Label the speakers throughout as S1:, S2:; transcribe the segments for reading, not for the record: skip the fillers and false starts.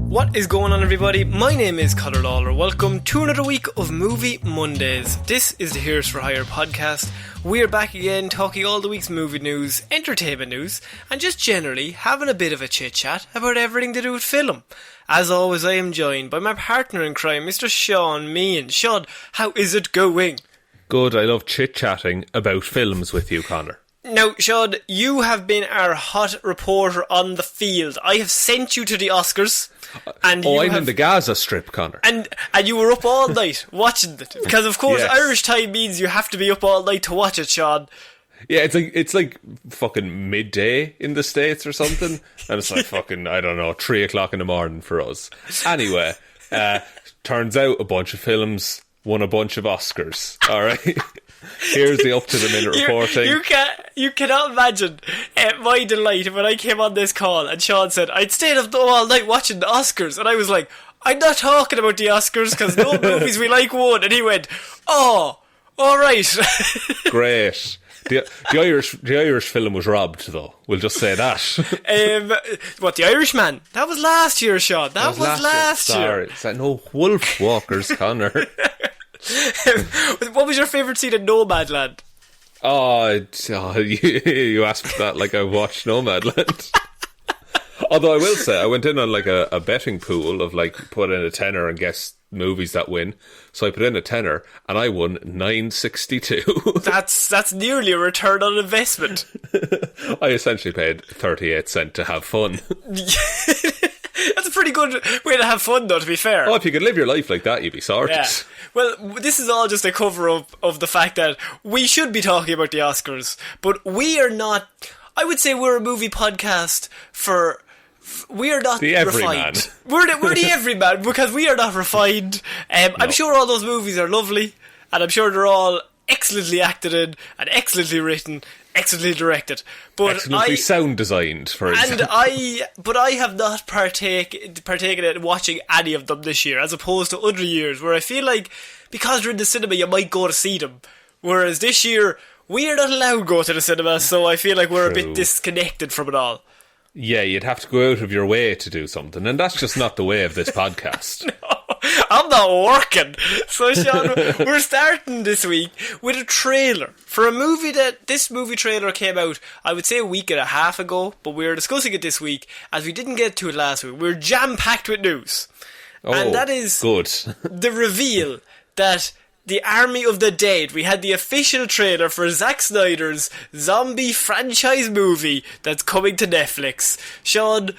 S1: What is going on, everybody? My name is Ciara Lawler. Welcome to another week of Movie Mondays. This is the Heroes for Hire podcast. We're back again talking all the week's movie news, entertainment news, and just generally having a bit of a chit-chat about everything to do with film. As always, I am joined by my partner in crime, Mr. Shaun Meehan. Shaun, how is it going?
S2: Good, I love chit-chatting about films with you, Connor.
S1: Now, Shaun, you have been our hot reporter on the field. I have sent you to the Oscars. And
S2: I'm in the Gaza Strip, Connor.
S1: And you were up all night watching it. Because, of course,
S2: Yes.
S1: Irish time means you have to be up all night to watch it, Shaun.
S2: Yeah, it's like fucking midday in the States or something. And it's like fucking, I don't know, 3 o'clock in the morning for us. Anyway, turns out a bunch of films won a bunch of Oscars. All right? Here's the up-to-the-minute reporting.
S1: You cannot imagine my delight when I came on this call and Shaun said, I'd stayed up all night watching the Oscars. And I was like, I'm not talking about the Oscars because no movies we like won. And he went, oh, all right.
S2: Great. The Irish film was robbed, though. We'll just say that.
S1: What, The Irishman? That was last year, Shaun. That was last year.
S2: Sorry, it's like no wolf walkers, Connor.
S1: What was your favourite scene in Nomadland?
S2: You asked that like I watched Nomadland. Although I will say, I went in on like a betting pool of like put in a tenner and guess movies that win. So I put in a tenner and I won $9.62.
S1: That's nearly a return on investment.
S2: I essentially paid 38 cents to have fun.
S1: That's a pretty good way to have fun, though, to be fair.
S2: Oh, if you could live your life like that, you'd be sorted. Yeah.
S1: Well, this is all just a cover-up of the fact that we should be talking about the Oscars, but we are not... I would say we're a movie podcast for... We are not
S2: the
S1: refined. We're the everyman, because we are not refined. No. I'm sure all those movies are lovely, and I'm sure they're all excellently acted in, and excellently written, excellently directed. But
S2: excellently sound designed, for example.
S1: But I have not partaken in watching any of them this year, as opposed to other years, where I feel like, because they're in the cinema, you might go to see them. Whereas this year, we are not allowed to go to the cinema, so I feel like we're a bit disconnected from it all.
S2: Yeah, you'd have to go out of your way to do something, and that's just not the way of this podcast.
S1: No, I'm not working. So, Shaun, we're starting this week with a trailer for a movie this movie trailer came out, I would say a week and a half ago, but we were discussing it this week, as we didn't get to it last week. We're jam-packed with news.
S2: Oh,
S1: and that is
S2: good.
S1: The reveal that the Army of the Dead, we had the official trailer for Zack Snyder's zombie franchise movie that's coming to Netflix. Shaun,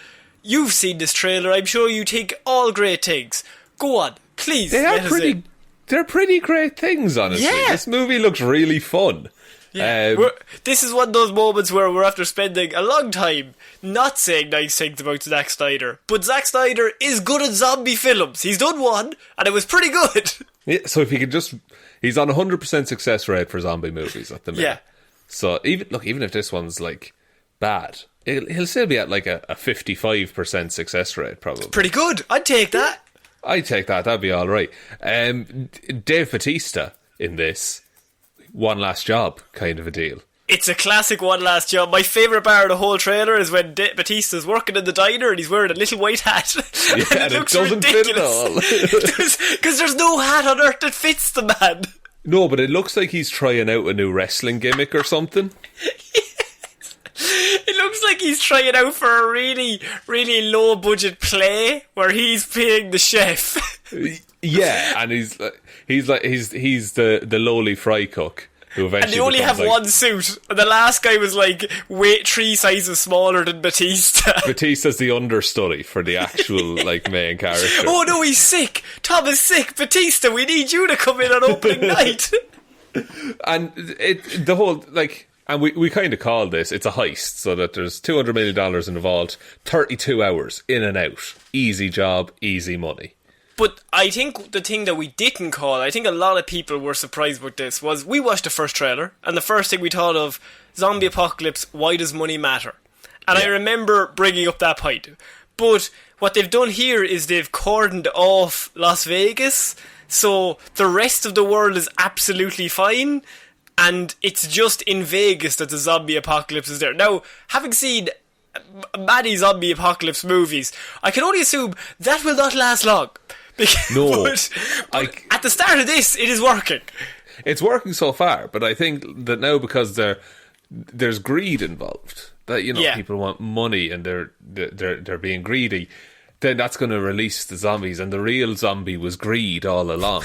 S1: you've seen this trailer. I'm sure you think all great things. Go on, please.
S2: They're pretty great things, honestly.
S1: Yeah.
S2: This movie looks really fun.
S1: Yeah. This is one of those moments where we're after spending a long time not saying nice things about Zack Snyder. But Zack Snyder is good at zombie films. He's done one, and it was pretty good.
S2: Yeah, so if he could just... He's on 100% success rate for zombie movies at the minute.
S1: Yeah.
S2: So even if this one's like bad, he'll still be at like a 55% success rate, probably.
S1: It's pretty good. I'd take that.
S2: I'd take that. That'd be all right. Dave Bautista in this, one last job kind of a deal.
S1: It's a classic one last job. My favourite part of the whole trailer is when Batista's working in the diner and he's wearing a little white hat.
S2: Yeah, and it looks doesn't ridiculous. Fit at all.
S1: Because there's no hat on earth that fits the man.
S2: No, but it looks like he's trying out a new wrestling gimmick or something.
S1: It looks like he's trying out for a really, really low budget play where he's playing the chef.
S2: Yeah, and he's the lowly fry cook. And
S1: they only have one suit, and the last guy was like 3 sizes smaller than Batista.
S2: Batista's the understudy for the actual like main character.
S1: Oh no, he's sick. Tom is sick. Batista, we need you to come in on opening night.
S2: And the whole like, and we kind of call this, it's a heist, so that there's $200 million in the vault, 32 hours in and out, easy job, easy money.
S1: But I think the thing that we didn't call, I think a lot of people were surprised with this, was we watched the first trailer, and the first thing we thought of, zombie apocalypse, why does money matter? And yeah. I remember bringing up that point. But what they've done here is they've cordoned off Las Vegas, so the rest of the world is absolutely fine, and it's just in Vegas that the zombie apocalypse is there. Now, having seen many zombie apocalypse movies, I can only assume that will not last long.
S2: No.
S1: but at the start of this, it is working.
S2: It's working so far, but I think that now because there's greed involved, that people want money and they're being greedy, then that's going to release the zombies, and the real zombie was greed all along.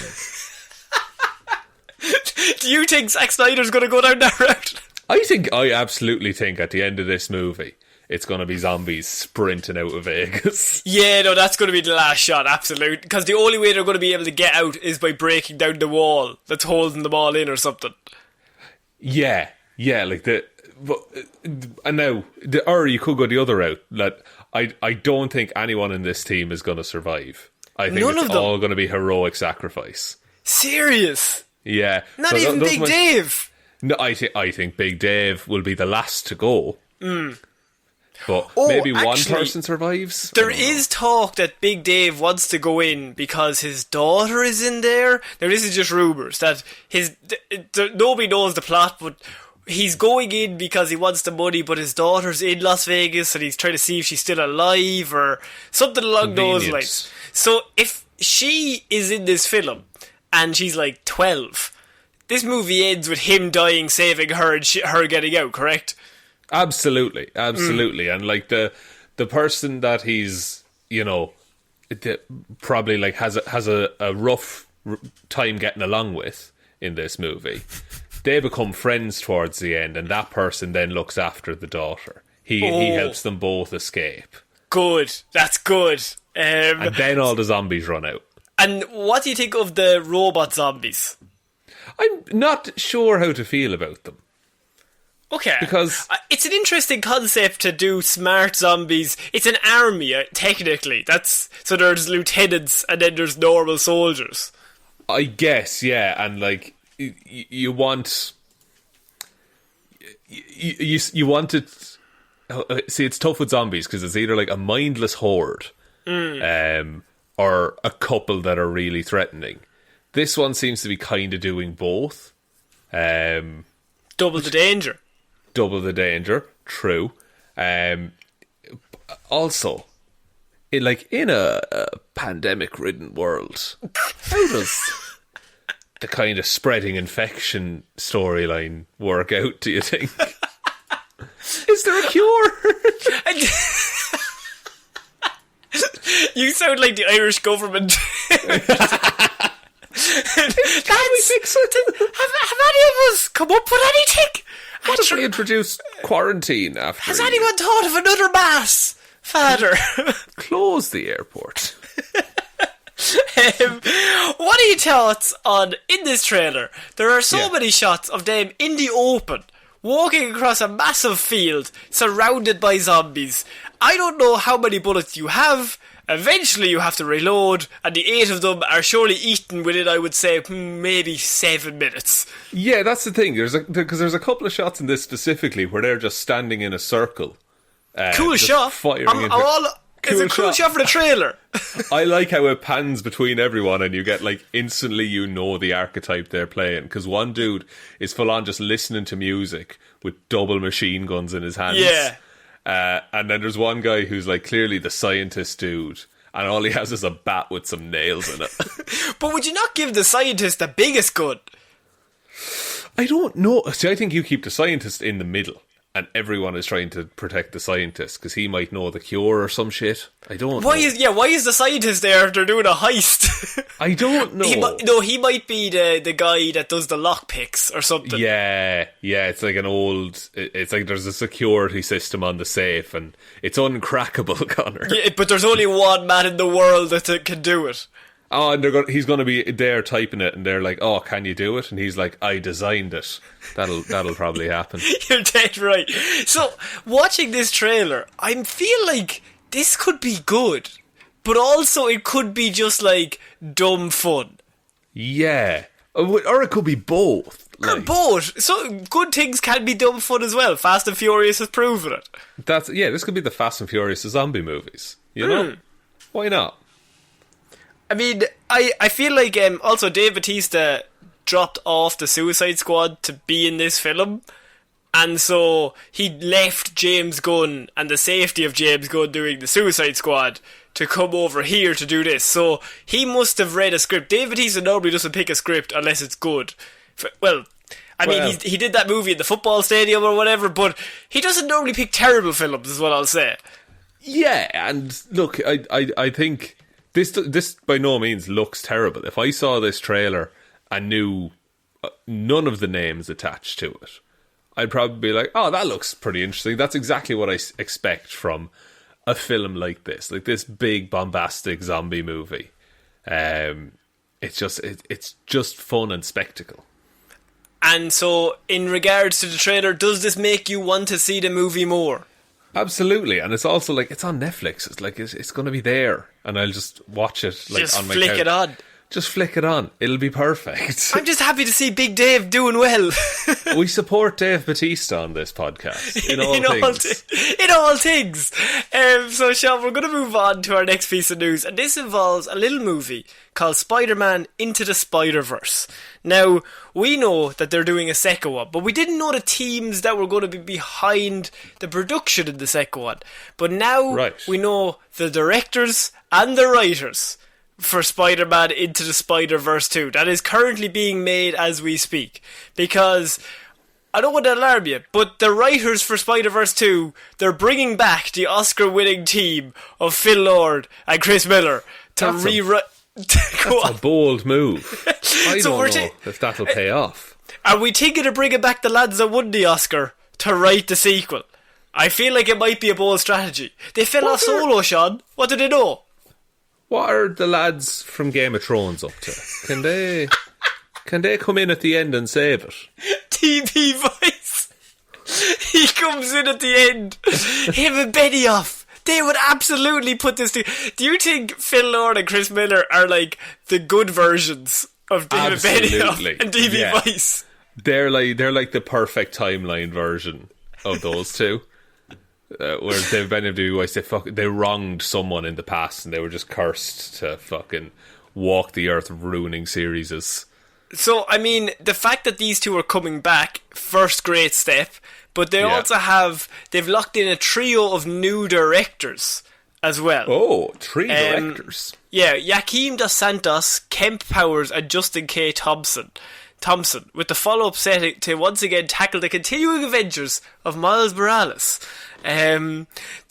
S1: Do you think Zack Snyder's going to go down that route?
S2: I absolutely think at the end of this movie, it's going to be zombies sprinting out of Vegas.
S1: Yeah, no, that's going to be the last shot, absolutely. Because the only way they're going to be able to get out is by breaking down the wall that's holding them all in or something.
S2: Yeah, like or you could go the other route. That I don't think anyone in this team is going to survive. I think it's all going to be heroic sacrifice.
S1: Serious?
S2: Yeah.
S1: Not even Big Dave?
S2: No, I think Big Dave will be the last to go. But maybe one person survives.
S1: There is talk that Big Dave wants to go in because his daughter is in there. Now, this is just rumours that nobody knows the plot, but he's going in because he wants the money, but his daughter's in Las Vegas and he's trying to see if she's still alive or something along those lines. So if she is in this film and she's like 12, this movie ends with him dying, saving her, and her getting out, correct?
S2: Absolutely. And like the person that he's probably like has a rough time getting along with in this movie, they become friends towards the end, and that person then looks after the daughter. He helps them both escape.
S1: Good, that's good.
S2: And then all the zombies run out.
S1: And what do you think of the robot zombies?
S2: I'm not sure how to feel about them.
S1: Okay.
S2: Because
S1: it's an interesting concept to do smart zombies. It's an army, technically. So there's lieutenants and then there's normal soldiers.
S2: I guess, yeah. And like, you want it. See, it's tough with zombies because it's either like a mindless horde, or a couple that are really threatening. This one seems to be kind of doing both.
S1: Double the danger.
S2: Double the danger, true. Also, in a pandemic-ridden world, how does the kind of spreading infection storyline work out, do you think? Is there a cure?
S1: You sound like the Irish government. Can we fix it? Have any of us come up with anything?
S2: What if we introduce quarantine after?
S1: Has anyone thought of another mass, Father?
S2: Close the airport.
S1: What are your thoughts on, in this trailer, there are so many shots of them in the open, walking across a massive field, surrounded by zombies. I don't know how many bullets you have. Eventually you have to reload, and the 8 of them are surely eaten within, I would say, maybe 7 minutes.
S2: Yeah, that's the thing. Because there's a couple of shots in this specifically where they're just standing in a circle.
S1: Cool shot. It's a cool shot for the trailer.
S2: I like how it pans between everyone and you get like instantly the archetype they're playing, because one dude is full on just listening to music with double machine guns in his hands.
S1: Yeah.
S2: And then there's one guy who's like clearly the scientist dude, and all he has is a bat with some nails in it.
S1: But would you not give the scientist the biggest gun?
S2: I don't know. See, I think you keep the scientist in the middle, and everyone is trying to protect the scientist because he might know the cure or some shit. I don't know.
S1: Why is the scientist there if they're doing a heist?
S2: I don't know.
S1: He might be the guy that does the lockpicks or something.
S2: Yeah, it's like it's like there's a security system on the safe and it's uncrackable, Connor.
S1: Yeah, but there's only one man in the world that can do it.
S2: Oh, and he's going to be there typing it, and they're like, "Oh, can you do it?" And he's like, "I designed it." That'll probably happen.
S1: You're dead right. So, watching this trailer, I feel like this could be good, but also it could be just like dumb fun.
S2: Yeah, or it could be both.
S1: Or both. So good things can be dumb fun as well. Fast and Furious has proven it.
S2: This could be the Fast and Furious of zombie movies. You know, why not?
S1: I mean, I feel like also Dave Bautista dropped off the Suicide Squad to be in this film. And so he left James Gunn and the safety of James Gunn doing the Suicide Squad to come over here to do this. So he must have read a script. David Bautista normally doesn't pick a script unless it's good. I mean, he did that movie in the football stadium or whatever, but he doesn't normally pick terrible films, is what I'll say.
S2: Yeah, and look, I think this by no means looks terrible. If I saw this trailer and knew none of the names attached to it, I'd probably be like, oh, that looks pretty interesting. That's exactly what I expect from a film like this big bombastic zombie movie. It's just fun and spectacle.
S1: And so, in regards to the trailer, does this make you want to see the movie more?
S2: Absolutely, and it's also like it's on Netflix. It's like it's going to be there, and I'll just watch it like
S1: just
S2: on my
S1: flick
S2: couch.
S1: it on.
S2: Just flick it on. It'll be perfect.
S1: I'm just happy to see Big Dave doing well.
S2: We support Dave Bautista on this podcast in all things.
S1: In all things. So, Shaun, we're going to move on to our next piece of news, and this involves a little movie called Spider-Man Into the Spider-Verse. Now, we know that they're doing a second one, but we didn't know the teams that were going to be behind the production of the second one. But now we know the directors and the writers for Spider-Man Into the Spider-Verse 2. That is currently being made as we speak. Because, I don't want to alarm you, but the writers for Spider-Verse 2, they're bringing back the Oscar-winning team of Phil Lord and Chris Miller to rewrite...
S2: That's a bold move. I don't know if that'll pay off.
S1: Are we thinking of bringing back the lads that won the Oscar to write the sequel? I feel like it might be a bold strategy. They fell off solo, Shaun. What do they know?
S2: What are the lads from Game of Thrones up to? Can they come in at the end and save it?
S1: TV voice. He comes in at the end. Him and Benioff. They would absolutely put this together. Do you think Phil Lord and Chris Miller are like the good versions of David Benioff and TV Vice?
S2: They're like the perfect timeline version of those two. Where David Benioff and Vice, they wronged someone in the past and they were just cursed to fucking walk the earth ruining series.
S1: So, I mean, the fact that these two are coming back, first great step, but they also they've locked in a trio of new directors as well.
S2: Oh, three directors.
S1: Yeah, Joaquim Dos Santos, Kemp Powers and Justin K. Thompson, with the follow-up set to once again tackle the continuing adventures of Miles Morales. The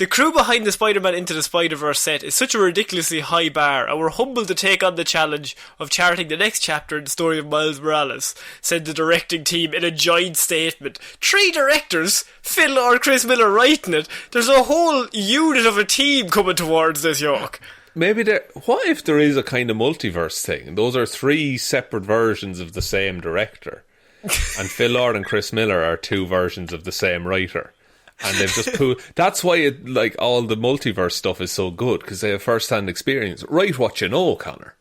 S1: crew behind the Spider-Man Into the Spider-Verse set is such a ridiculously high bar, and we're humbled to take on the challenge of charting the next chapter in the story of Miles Morales, said the directing team in a joint statement. 3 directors? Phil or Chris Miller writing it? There's a whole unit of a team coming towards this, York.
S2: Maybe what if there is a kind of multiverse thing? Those are 3 separate versions of the same director. And Phil Lord and Chris Miller are 2 versions of the same writer. And they've just that's why all the multiverse stuff is so good, because they have first-hand experience. Write what you know, Connor.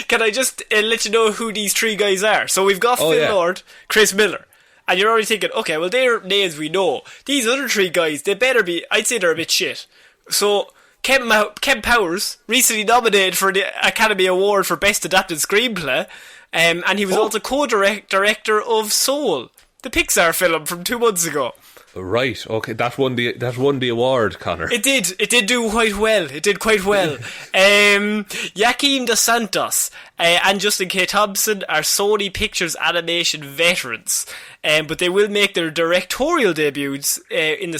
S1: Can I just let you know who these 3 guys are? So we've got Phil Lord, Chris Miller, and you're already thinking, okay, well, they're names we know. These other 3 guys, they better be, I'd say they're a bit shit. So Kemp Powers, recently nominated for the Academy Award for Best Adapted Screenplay, and he was also co-director of Soul, the Pixar film from 2 months ago.
S2: Right, okay, that won the award, Connor.
S1: It did do quite well. It did quite well. Joaquim Dos Santos and Justin K. Thompson are Sony Pictures animation veterans, but they will make their directorial debuts Into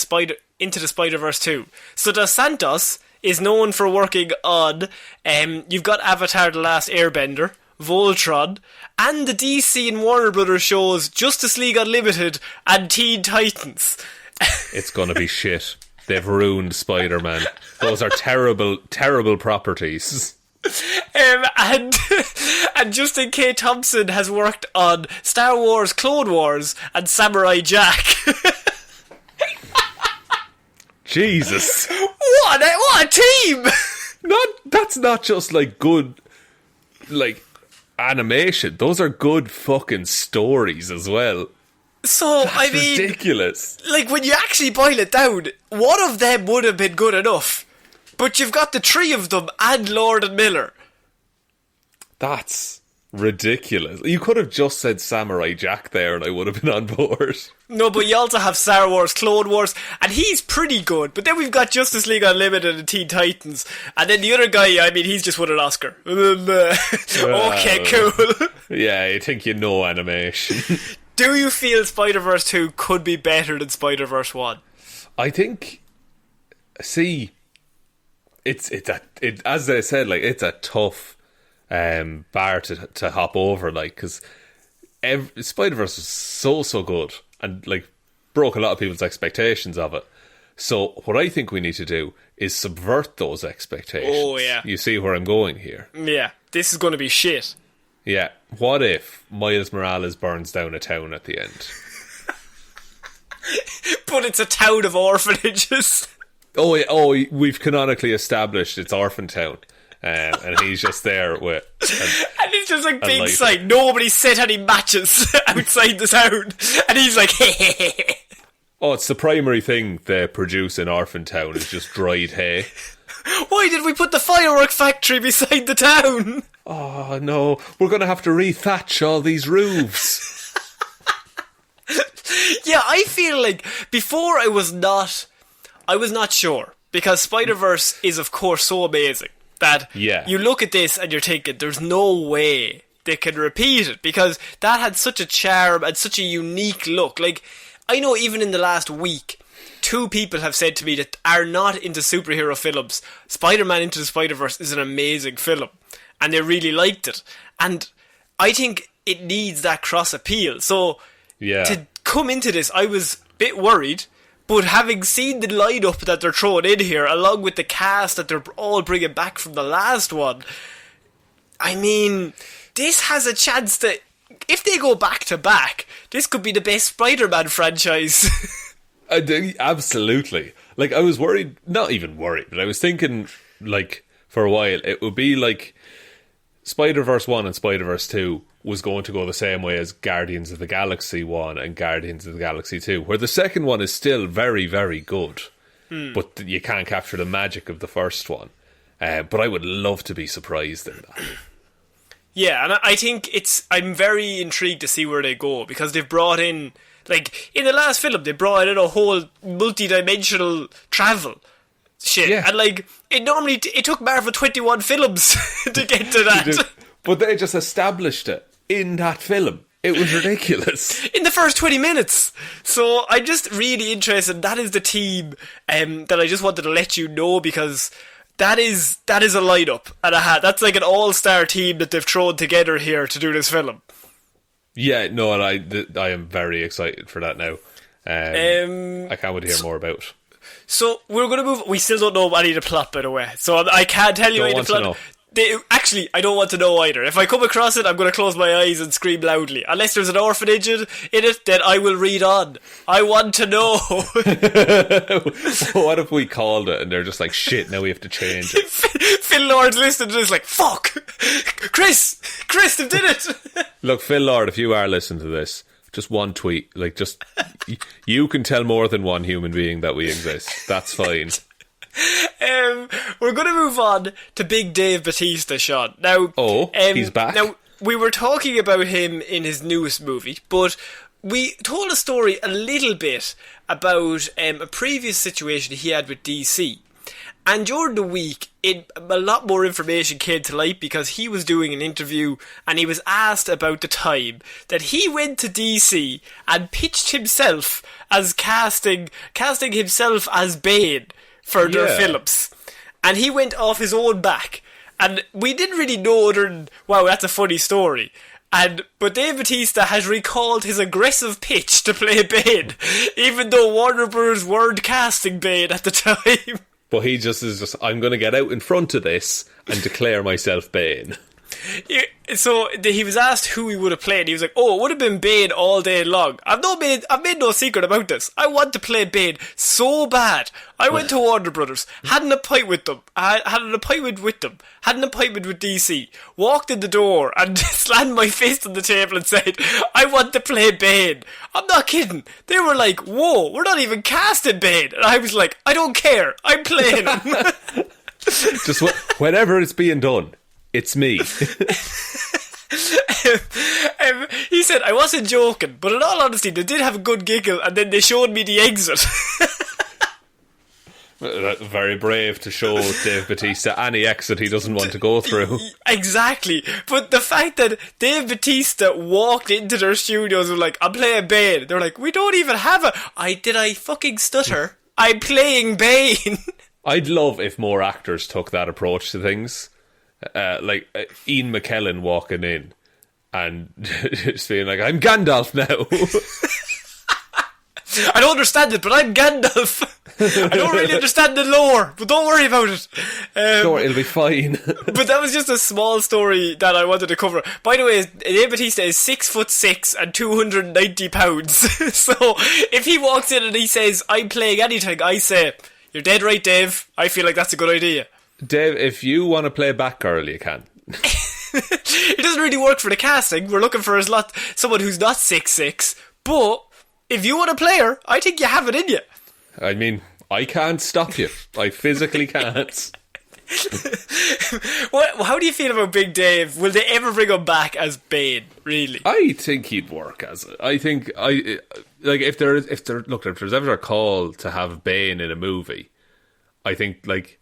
S1: the Spider-Verse 2. So Dos Santos is known for working on, you've got Avatar: The Last Airbender, Voltron, and the DC and Warner Brothers shows Justice League Unlimited and Teen Titans.
S2: It's gonna be shit. They've ruined Spider-Man. Those are terrible, terrible properties.
S1: And Justin K. Thompson has worked on Star Wars, Clone Wars, and Samurai Jack.
S2: Jesus.
S1: What a team!
S2: That's not just good animation. Those are good fucking stories as well.
S1: So,
S2: That's ridiculous.
S1: When you actually boil it down, one of them would have been good enough. But you've got the 3 of them and Lord and Miller.
S2: That's ridiculous. You could have just said Samurai Jack there and I would have been on board.
S1: No, but you also have Star Wars, Clone Wars, and he's pretty good. But then we've got Justice League Unlimited and Teen Titans. And then the other guy, I mean, he's just won an Oscar. Okay, cool.
S2: Yeah, I think you know animation.
S1: Do you feel Spider-Verse 2 could be better than Spider-Verse 1?
S2: I think, see, it's as I said, like, it's a tough bar to hop over, like, because Spider-Verse was so good and, like, broke a lot of people's expectations of it. So what I think we need to do is subvert those expectations.
S1: Oh, yeah.
S2: You see where I'm going here?
S1: Yeah, this is going to be shit.
S2: Yeah. What if Miles Morales burns down a town at the end?
S1: But it's a town of orphanages.
S2: Oh, we've canonically established it's Orphan Town. And he's just there with...
S1: And it's just like big sign. Nobody set any matches outside the town. And he's like, hey.
S2: Oh, it's the primary thing they produce in Orphan Town is just dried hay.
S1: Why did we put the firework factory beside the town?
S2: Oh, no. We're going to have to re-thatch all these roofs.
S1: Yeah, I feel like before I was not sure. Because Spider-Verse is, of course, so amazing that you look at this and you're thinking, there's no way they can repeat it. Because that had such a charm and such a unique look. Like, I know even in the last week, 2 people have said to me that are not into superhero films, Spider-Man Into the Spider-Verse is an amazing film. And they really liked it. And I think it needs that cross appeal. So, to come into this, I was a bit worried. But having seen the lineup that they're throwing in here, along with the cast that they're all bringing back from the last one, I mean, this has a chance to... If they go back to back, this could be the best Spider-Man franchise.
S2: Absolutely. Like, I was worried, not even worried, but I was thinking, like, for a while, it would be like Spider-Verse 1 and Spider-Verse 2 was going to go the same way as Guardians of the Galaxy 1 and Guardians of the Galaxy 2, where the second one is still very, very good, but you can't capture the magic of the first one. But I would love to be surprised in that.
S1: Yeah, and I think I'm very intrigued to see where they go, because they've brought in, like, in the last film, they brought in a whole multi-dimensional travel shit. Yeah. And, like, it took Marvel 21 films to get to that.
S2: But they just established it in that film. It was ridiculous.
S1: In the first 20 minutes. So I'm just really interested. That is the team that I just wanted to let you know, because that is a lineup and a hat. That's like an all-star team that they've thrown together here to do this film. Yeah,
S2: no, and I am very excited for that now. I can't wait to hear more about it.
S1: So we're going to move... We still don't know any of the plot, by the way. So I can't tell you any of the plot. Actually, I don't want to know either. If I come across it, I'm going to close my eyes and scream loudly. Unless there's an orphanage in it, then I will read on. I want to know.
S2: What if we called it and they're just like, shit, now we have to change it?
S1: Phil Lord's listening to this like, fuck! Chris, they did it!
S2: Look, Phil Lord, if you are listening to this, just one tweet. Like, just... you can tell more than one human being that we exist. That's fine.
S1: We're going to move on to Big Dave Bautista, Shaun. Now,
S2: he's back.
S1: Now, we were talking about him in his newest movie, but we told a story a little bit about a previous situation he had with DC. And during the week, a lot more information came to light, because he was doing an interview and he was asked about the time that he went to DC and pitched himself as casting himself as Bane for their films. And he went off his own back. And we didn't really know other than, wow, that's a funny story. But Dave Bautista has recalled his aggressive pitch to play Bane, even though Warner Bros. Weren't casting Bane at the time.
S2: But he is just, I'm going to get out in front of this and declare myself Bane.
S1: So he was asked who he would have played. He was like, it would have been Bane all day long. I've made no secret about this. I want to play Bane so bad. I went to Warner Brothers, had an appointment with them, had an appointment with DC, walked in the door and slammed my fist on the table and said, I want to play Bane. I'm not kidding. They were like, whoa, we're not even casting Bane. And I was like, I don't care. I'm playing him.
S2: Just whenever it's being done, it's me.
S1: He said, I wasn't joking, but in all honesty, they did have a good giggle, and then they showed me the exit.
S2: Very brave to show Dave Bautista any exit he doesn't want to go through.
S1: Exactly. But the fact that Dave Bautista walked into their studios and was like, I'm playing Bane. They're like, we don't even have did I fucking stutter? I'm playing Bane.
S2: I'd love if more actors took that approach to things. Like Ian McKellen walking in and just being like, I'm Gandalf now.
S1: I don't understand it, but I'm Gandalf. I don't really understand the lore, but don't worry about it.
S2: Don't worry, it'll be fine.
S1: But that was just a small story that I wanted to cover. By the way, Dave Bautista is 6'6" and 290 pounds. So if he walks in and he says, I'm playing anything, I say, you're dead right, Dave. I feel like that's a good idea.
S2: Dave, if you want to play Batgirl, you can.
S1: It doesn't really work for the casting. We're looking for someone who's not 6'6", but if you want to play her, I think you have it in you.
S2: I mean, I can't stop you. I physically can't.
S1: How do you feel about Big Dave? Will they ever bring him back as Bane, really?
S2: I think he'd work as it. I think, if there's ever a call to have Bane in a movie, I think, like,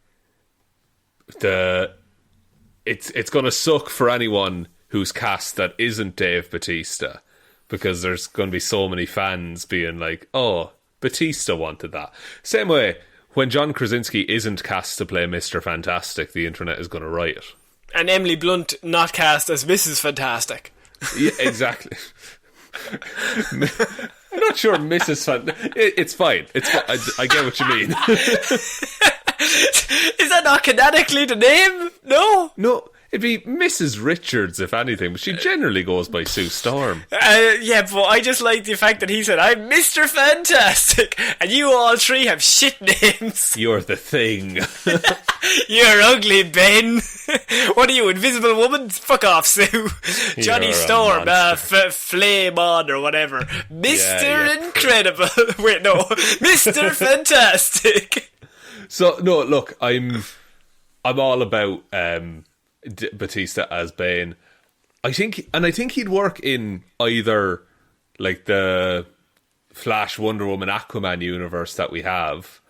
S2: it's going to suck for anyone who's cast that isn't Dave Bautista, because there's going to be so many fans being like, oh, Bautista wanted that. Same way, when John Krasinski isn't cast to play Mr. Fantastic, the internet is going to riot. And
S1: Emily Blunt not cast as Mrs. Fantastic.
S2: Yeah, exactly. I'm not sure Mrs. Fantastic... It's fine. I get what you mean.
S1: Is that not canonically the name? No,
S2: it'd be Mrs. Richards if anything, but she generally goes by Sue Storm.
S1: Yeah, but I just like the fact that he said, I'm Mr. Fantastic, and you all three have shit names.
S2: You're the Thing.
S1: You're ugly, Ben. What are you, Invisible Woman? Fuck off, Sue. Johnny Storm, Flame On or whatever. Mr. Incredible. Wait, no. Mr. Fantastic.
S2: So, no, look, I'm all about Bautista as Bane. I think he'd work in either like the Flash, Wonder Woman, Aquaman universe that we have,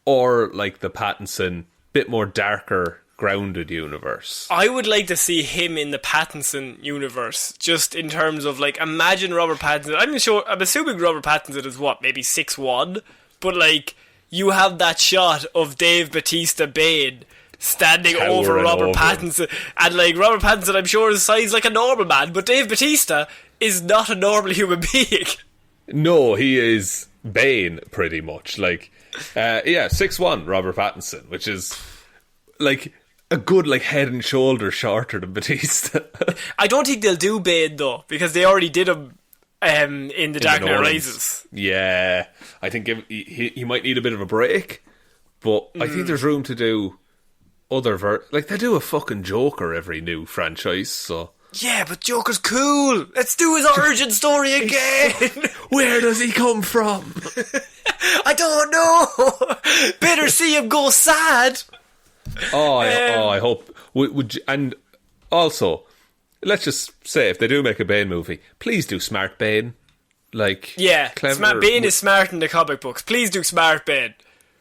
S2: or like the Pattinson, bit more darker, grounded universe.
S1: I would like to see him in the Pattinson universe, just in terms of, like, imagine Robert Pattinson. I'm assuming Robert Pattinson is maybe 6'1", but like, you have that shot of Dave Bautista Bane standing over Robert Pattinson, and like, Robert Pattinson, I'm sure, is sized like a normal man, but Dave Bautista is not a normal human being.
S2: No, he is Bane, pretty much. Like, 6'1", Robert Pattinson, which is like a good, like, head and shoulders shorter than Bautista.
S1: I don't think they'll do Bane though, because they already did him in The Dark Knight Rises.
S2: Yeah, I think he might need a bit of a break, but I think there's room to do other like, they do a fucking Joker every new franchise, so...
S1: Yeah, but Joker's cool. Let's do his origin story again.
S2: Where does he come from?
S1: I don't know. Better see him go sad.
S2: I hope. Would you, and also, let's just say, if they do make a Bane movie, please do Smart Bane. Like,
S1: yeah,
S2: clever.
S1: Bane is smart in the comic books. Please do Smart Bane.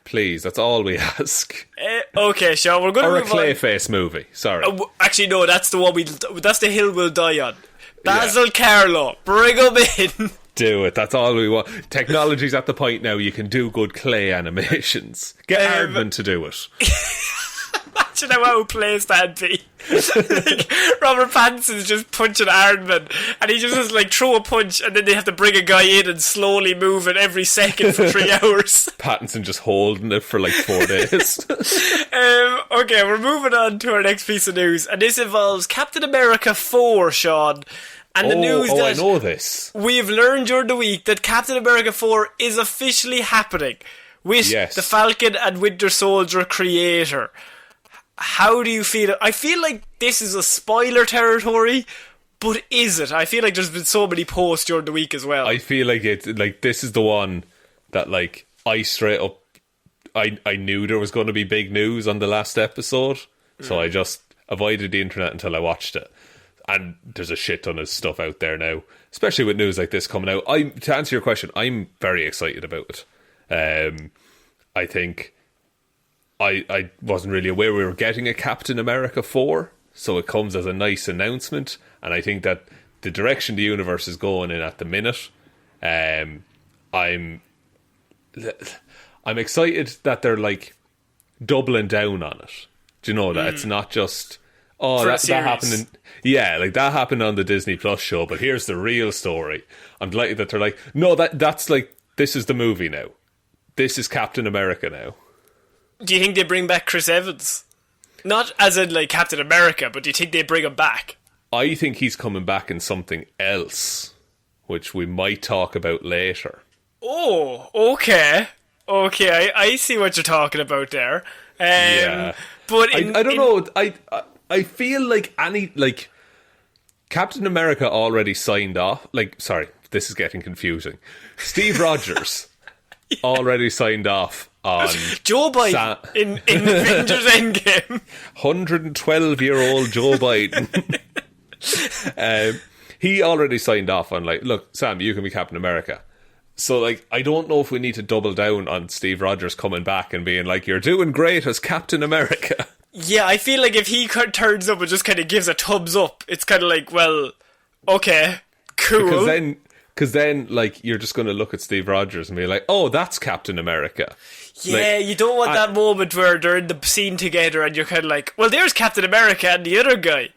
S2: Please, that's all we ask.
S1: Okay, Shaun, we're going to move on.
S2: Or a Clayface movie, sorry.
S1: Actually, no, that's the hill we'll die on. Basil Carlo, bring him in.
S2: Do it, that's all we want. Technology's at the point now you can do good clay animations. Get Aardman to do it.
S1: Imagine how outplaced that'd be. Like, Robert Pattinson's just punching Aardman, and he just has, like, throw a punch, and then they have to bring a guy in and slowly move it every second for 3 hours.
S2: Pattinson just holding it for like 4 days.
S1: Okay, we're moving on to our next piece of news, and this involves Captain America 4, Shaun. And the news that
S2: I know this.
S1: We've learned during the week that Captain America 4 is officially happening with the Falcon and Winter Soldier creator. How do you feel? I feel like this is a spoiler territory, but is it? I feel like there's been so many posts during the week as well.
S2: I feel like this is the one that, like, I straight up I knew there was going to be big news on the last episode, so I just avoided the internet until I watched it. And there's a shit ton of stuff out there now, especially with news like this coming out. To answer your question, I'm very excited about it. I think I wasn't really aware we were getting a Captain America 4, so it comes as a nice announcement. And I think that the direction the universe is going in at the minute, I'm excited that they're like doubling down on it. Do you know that it's not just that happened that happened on the Disney Plus show, but here's the real story. I'm delighted that they're like, no, that's like, this is the movie now. This is Captain America now.
S1: Do you think they bring back Chris Evans? Not as in like Captain America, but do you think they bring him back?
S2: I think he's coming back in something else, which we might talk about later.
S1: Oh, okay. Okay, I see what you're talking about there.
S2: Yeah.
S1: But
S2: I don't know. I feel like Captain America already signed off. Sorry, this is getting confusing. Steve Rogers already signed off on
S1: Joe Biden in Avengers Endgame.
S2: 112-year-old Joe Biden. He already signed off on look, Sam, you can be Captain America. So I don't know if we need to double down on Steve Rogers coming back and being like, you're doing great as Captain America.
S1: Yeah, I feel like if he turns up and just kind of gives a thumbs up, it's kind of like, well, okay, cool. Because then you're just going to look at Steve Rogers and be like, oh, that's Captain America. Yeah, you don't want that moment where they're in the scene together and you're kind of like, well, there's Captain America and the other guy.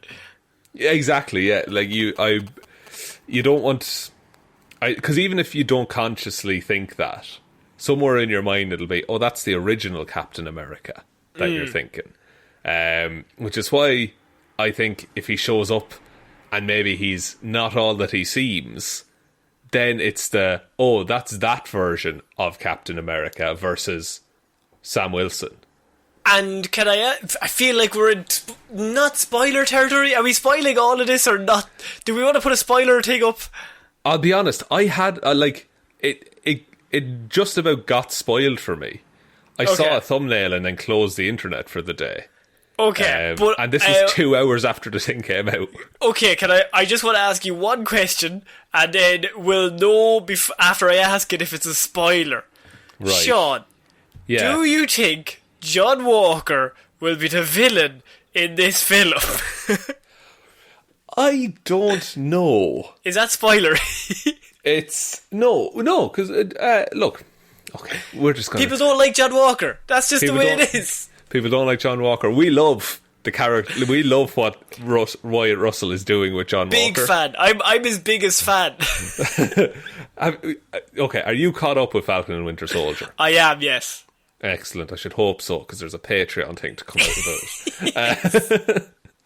S2: Yeah, exactly, yeah. You don't want... Because even if you don't consciously think that, somewhere in your mind it'll be, oh, that's the original Captain America that you're thinking. Which is why I think if he shows up and maybe he's not all that he seems, then it's that's that version of Captain America versus Sam Wilson.
S1: And can I feel like we're in not spoiler territory. Are we spoiling all of this or not? Do we want to put a spoiler thing up?
S2: I'll be honest, I had it just about got spoiled for me. I saw a thumbnail and then closed the internet for the day.
S1: Okay,
S2: and this was 2 hours after the thing came out. Okay,
S1: I just want to ask you one question, and then we'll know after I ask it if it's a spoiler.
S2: Right.
S1: Shaun, do you think John Walker will be the villain in this film?
S2: I don't know.
S1: Is that spoiler?
S2: It's no, because look, okay, we're just gonna.
S1: People don't like John Walker. That's just the way it is.
S2: People don't like John Walker. We love the character. We love what Wyatt Russell is doing with John Walker.
S1: Big fan. I'm his biggest fan.
S2: Okay, are you caught up with Falcon and Winter Soldier?
S1: I am, yes.
S2: Excellent. I should hope so, because there's a Patreon thing to come out about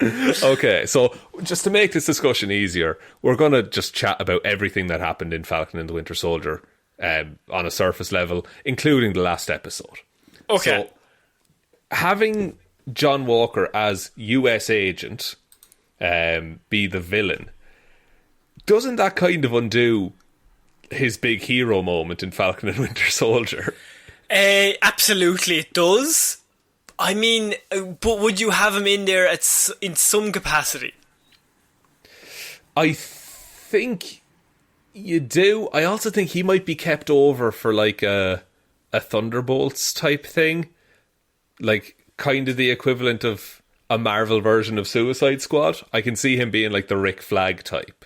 S2: it. Okay, so just to make this discussion easier, we're going to just chat about everything that happened in Falcon and the Winter Soldier on a surface level, including the last episode.
S1: Okay.
S2: So, having John Walker as US agent be the villain, doesn't that kind of undo his big hero moment in Falcon and Winter Soldier?
S1: Absolutely it does. I mean, but would you have him in there in some capacity?
S2: I think you do. I also think he might be kept over for a Thunderbolts type thing. Kind of the equivalent of a Marvel version of Suicide Squad. I can see him being the Rick Flag type.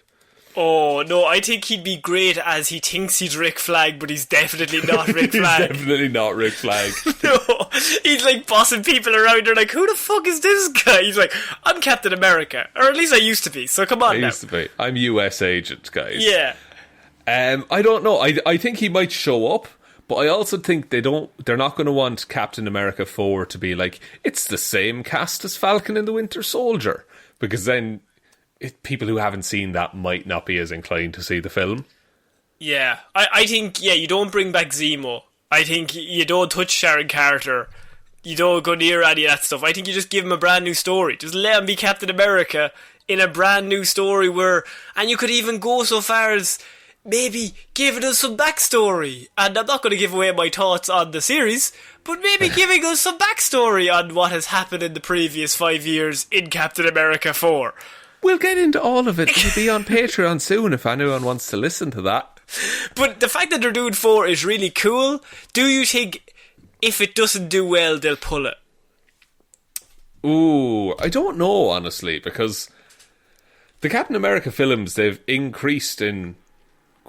S1: Oh, no, I think he'd be great as he thinks he's Rick Flag, but he's definitely not Rick Flag.
S2: He's definitely not Rick Flag.
S1: No, he's bossing people around. They're like, who the fuck is this guy? He's like, I'm Captain America. Or at least I used to be, so come on now.
S2: I used to be. I'm US agent, guys.
S1: Yeah.
S2: I don't know. I think he might show up, but I also think they're not going to want Captain America 4 to be it's the same cast as Falcon and the Winter Soldier, because then people who haven't seen that might not be as inclined to see the film.
S1: Yeah, I think, you don't bring back Zemo. I think you don't touch Sharon Carter. You don't go near any of that stuff. I think you just give him a brand new story. Just let him be Captain America in a brand new story and you could even go so far as maybe giving us some backstory. And I'm not going to give away my thoughts on the series, but maybe giving us some backstory on what has happened in the previous 5 years in Captain America 4.
S2: We'll get into all of it. It'll be on Patreon soon if anyone wants to listen to that.
S1: But the fact that they're doing 4 is really cool. Do you think if it doesn't do well, they'll pull it?
S2: Ooh, I don't know, honestly, because the Captain America films, they've increased in...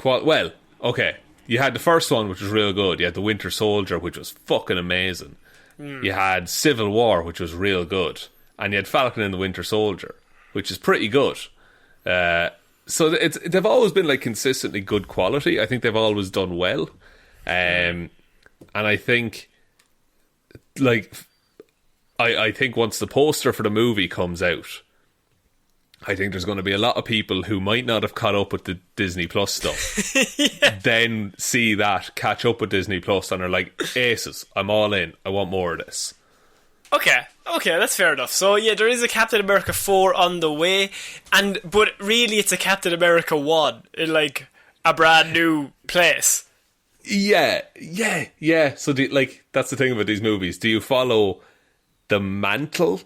S2: Well, okay, you had the first one, which was real good. You had The Winter Soldier, which was fucking amazing. You had Civil War, which was real good. And you had Falcon and the Winter Soldier, which is pretty good. So they've always been like consistently good quality. I think they've always done well. And I think, like... I think once the poster for the movie comes out, I think there's going to be a lot of people who might not have caught up with the Disney Plus stuff, then see that, catch up with Disney Plus, and are like, aces, I'm all in, I want more of this.
S1: Okay, that's fair enough. So yeah, there is a Captain America 4 on the way, but really it's a Captain America 1 in like a brand new place.
S2: Yeah. So that's the thing about these movies. Do you follow the mantle,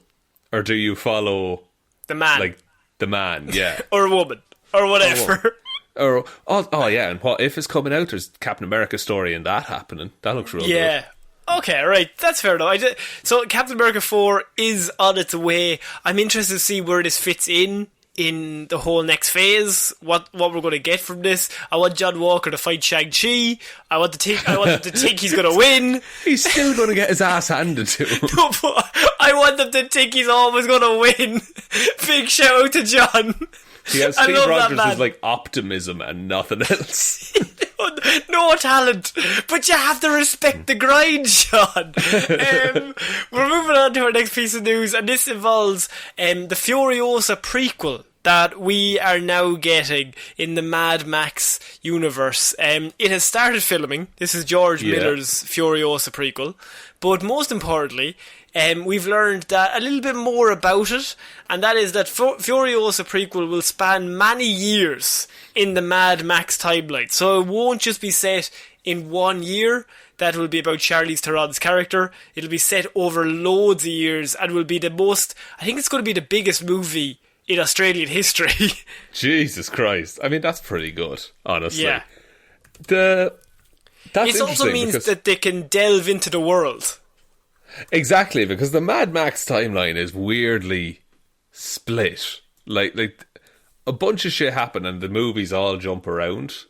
S2: or do you follow
S1: the man?
S2: Like the man, yeah.
S1: Or woman, or whatever.
S2: Yeah, and what if it's coming out? There's Captain America story in that happening. That looks real good.
S1: Yeah. Okay, right, that's fair enough. So Captain America 4 is on its way. I'm interested to see where this fits in the whole next phase, what we're going to get from this. I want John Walker to fight Shang-Chi. I want them to think he's going to win.
S2: He's still going to get his ass handed to him.
S1: No, but I want them to think he's always going to win. Big shout out to John.
S2: He has Steve Rogers who's like optimism and nothing else.
S1: No talent, but you have to respect the grind, Shaun. We're moving on to our next piece of news, and this involves the Furiosa prequel that we are now getting in the Mad Max universe. It has started filming. This is George Miller's Furiosa prequel, but most importantly, we've learned that a little bit more about it, and that is that Furiosa prequel will span many years in the Mad Max timeline. So it won't just be set in 1 year. That will be about Charlize Theron's character. It'll be set over loads of years and will be I think it's going to be the biggest movie in Australian history.
S2: Jesus Christ. I mean, that's pretty good, honestly.
S1: Yeah.
S2: It
S1: also means that they can delve into the world.
S2: Exactly, because the Mad Max timeline is weirdly split. Like a bunch of shit happen and the movies all jump around.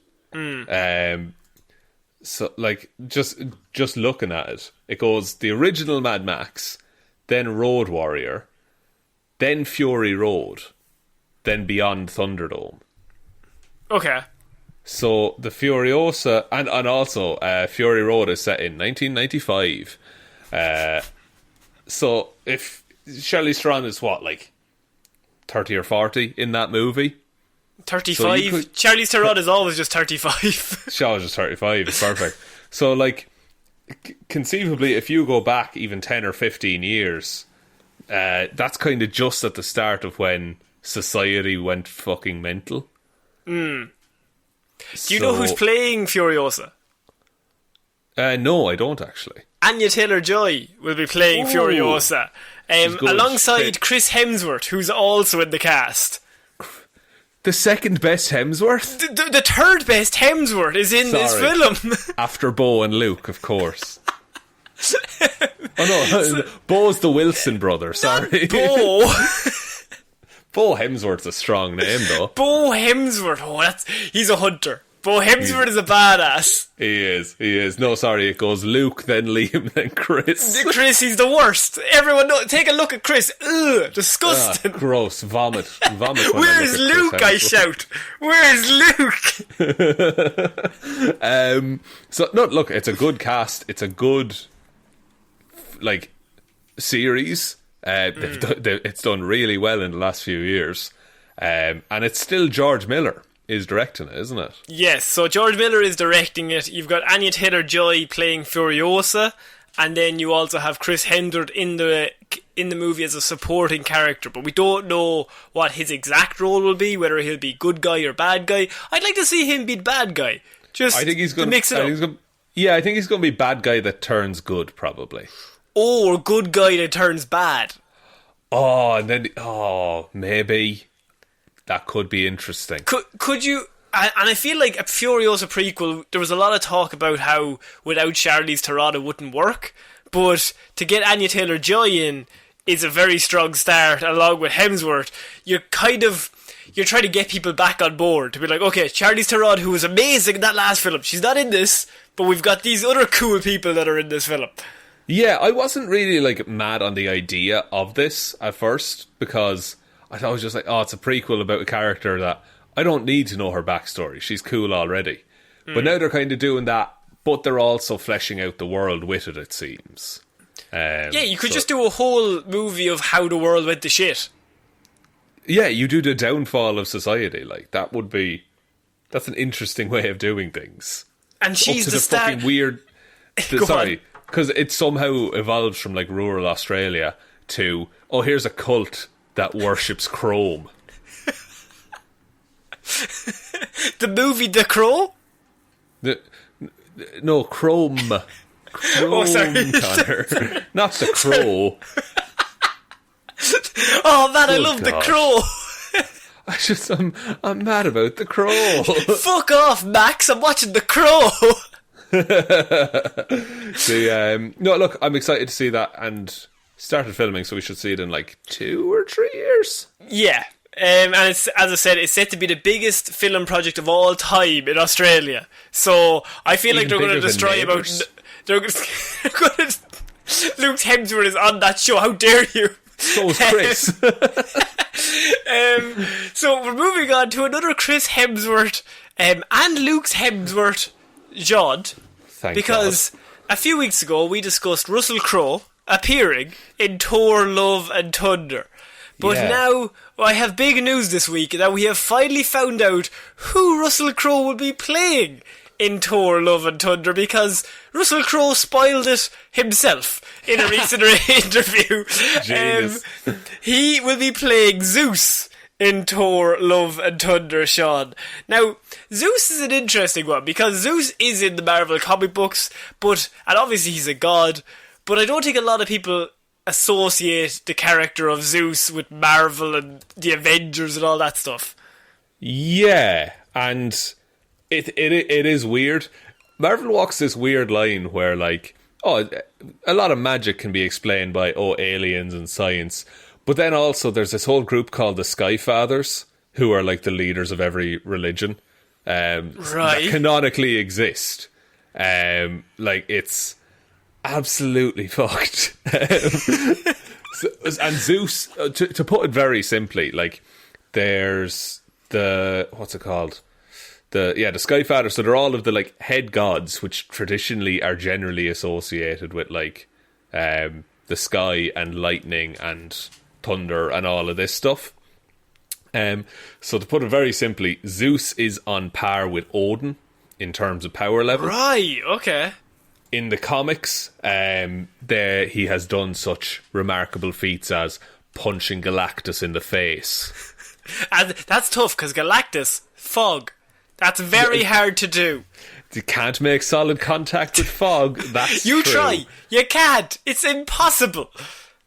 S2: So like just looking at it, it goes the original Mad Max, then Road Warrior, then Fury Road, then Beyond Thunderdome.
S1: Okay.
S2: So the Furiosa and also Fury Road is set in 1995. So if Charlize Theron is what, like 30 or 40 in that movie?
S1: 35. So Charlize Theron is always just 35.
S2: She was just 35. It's perfect. So like conceivably, if you go back even 10 or 15 years, that's kind of just at the start of when society went fucking mental.
S1: Do you know who's playing Furiosa?
S2: No, I don't actually.
S1: Anya Taylor-Joy will be playing Furiosa, alongside Chris Hemsworth, who's also in the cast.
S2: The second best Hemsworth?
S1: The third best Hemsworth is in this film.
S2: After Bo and Luke, of course. Bo's the Wilson brother, sorry.
S1: Bo.
S2: Bo Hemsworth's a strong name, though.
S1: Bo Hemsworth, he's a hunter. Bo Hemsworth is a badass.
S2: He is. No, sorry, it goes Luke, then Liam, then Chris.
S1: Chris, he's the worst. Everyone take a look at Chris. Ugh, disgusting.
S2: Gross, vomit.
S1: Where's Luke, I shout. Where's Luke?
S2: So, no, look, it's a good cast. It's a good, like, series. It's done really well in the last few years. And it's still George Miller is directing it, isn't it? Yes,
S1: so George Miller is directing it. You've got Anya Taylor-Joy playing Furiosa, and then you also have Chris Hemsworth in the movie as a supporting character, but we don't know what his exact role will be, whether he'll be good guy or bad guy. I'd like to see him be bad guy. I think he's going to mix it up.
S2: I think he's going to be bad guy that turns good, probably.
S1: Or good guy that turns bad.
S2: Oh, and then maybe. that could be interesting.
S1: Could you... And I feel like a Furiosa prequel, there was a lot of talk about how without Charlize Theron it wouldn't work, but to get Anya Taylor-Joy in is a very strong start, along with Hemsworth. You're trying to get people back on board, to be like, okay, Charlize Theron, who was amazing in that last film, she's not in this, but we've got these other cool people that are in this film.
S2: Yeah, I wasn't really, like, mad on the idea of this at first, because I was just like, oh, it's a prequel about a character that I don't need to know her backstory. She's cool already. But now they're kind of doing that, but they're also fleshing out the world with it seems.
S1: Yeah, you could just do a whole movie of how the world went to shit.
S2: Yeah, you do the downfall of society. Like, that's an interesting way of doing things.
S1: And she's
S2: up to the fucking weird... Sorry, because it somehow evolves from, like, rural Australia to, oh, here's a cult that worships chrome.
S1: The movie The Crow?
S2: No, Chrome.
S1: Oh, sorry.
S2: Connor. Not The Crow.
S1: Oh, man, I love The Crow.
S2: I'm mad about The Crow.
S1: Fuck off, Max. I'm watching The Crow.
S2: No, look, I'm excited to see that, and started filming, so we should see it in like 2 or 3 years.
S1: Yeah. And it's, as I said, it's set to be the biggest film project of all time in Australia. So I feel like they're going to destroy about... They're going to... Luke Hemsworth is on that show. How dare you?
S2: So is Chris.
S1: So we're moving on to another Chris Hemsworth and Luke's Hemsworth jaunt. Because a few weeks ago we discussed Russell Crowe appearing in Thor: Love and Thunder. But now I have big news this week that we have finally found out who Russell Crowe will be playing in Thor: Love and Thunder, because Russell Crowe spoiled it himself in a recent interview. He will be playing Zeus in Thor: Love and Thunder, Shaun. Now, Zeus is an interesting one, because Zeus is in the Marvel comic books, and obviously he's a god, but I don't think a lot of people associate the character of Zeus with Marvel and the Avengers and all that stuff.
S2: Yeah, and it is weird. Marvel walks this weird line where, like, a lot of magic can be explained by, aliens and science, but then also there's this whole group called the Sky Fathers, who are like the leaders of every religion, that canonically exist. Like, it's absolutely fucked. And Zeus, to put it very simply, like, there's the, what's it called? The Sky Fathers. So they're all of the, like, head gods, which traditionally are generally associated with, like, the sky and lightning and thunder and all of this stuff. So to put it very simply, Zeus is on par with Odin in terms of power level.
S1: Right, okay.
S2: In the comics, he has done such remarkable feats as punching Galactus in the face.
S1: And that's tough, because Galactus, fog. That's very hard to do.
S2: You can't make solid contact with fog. That's
S1: you
S2: true.
S1: Try. You can't. It's impossible.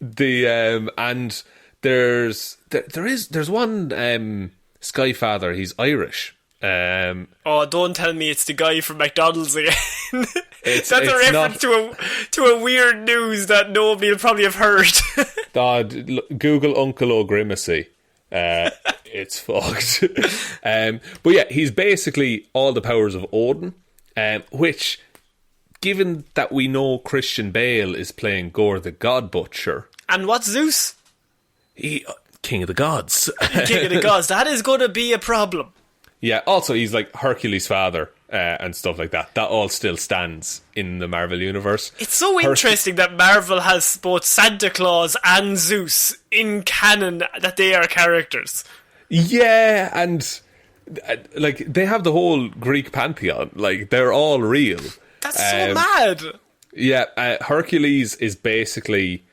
S2: And there's one Sky Father. He's Irish.
S1: Don't tell me it's the guy from McDonald's again. That's a reference to a weird news that nobody will probably have heard.
S2: Google Uncle O'Grimacy. It's fucked. But yeah, he's basically all the powers of Odin, which, given that we know Christian Bale is playing Gore the God Butcher.
S1: And what's Zeus?
S2: King of the Gods.
S1: King of the Gods. That is going to be a problem.
S2: Yeah, also he's like Hercules' father and stuff like that. That all still stands in the Marvel universe.
S1: It's so interesting that Marvel has both Santa Claus and Zeus in canon, that they are characters.
S2: Yeah, and like they have the whole Greek pantheon. Like, they're all real.
S1: That's so mad.
S2: Yeah, Hercules is basically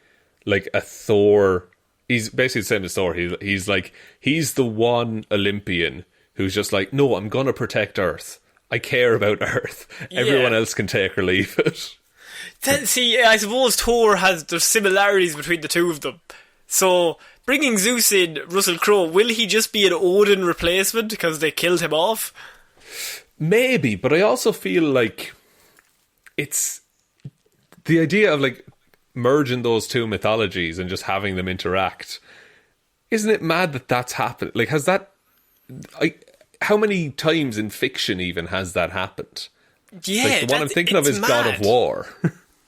S2: like a Thor. He's basically the same as Thor. He's the one Olympian who's just like, no, I'm going to protect Earth. I care about Earth. Everyone else can take or leave it. See,
S1: I suppose there's similarities between the two of them. So bringing Zeus in, Russell Crowe, will he just be an Odin replacement because they killed him off?
S2: Maybe, but I also feel like it's the idea of like merging those two mythologies and just having them interact. Isn't it mad that that's happened? Like, has that... how many times in fiction even has that happened?
S1: Yeah,
S2: like, the one I'm thinking of is
S1: mad.
S2: God of War.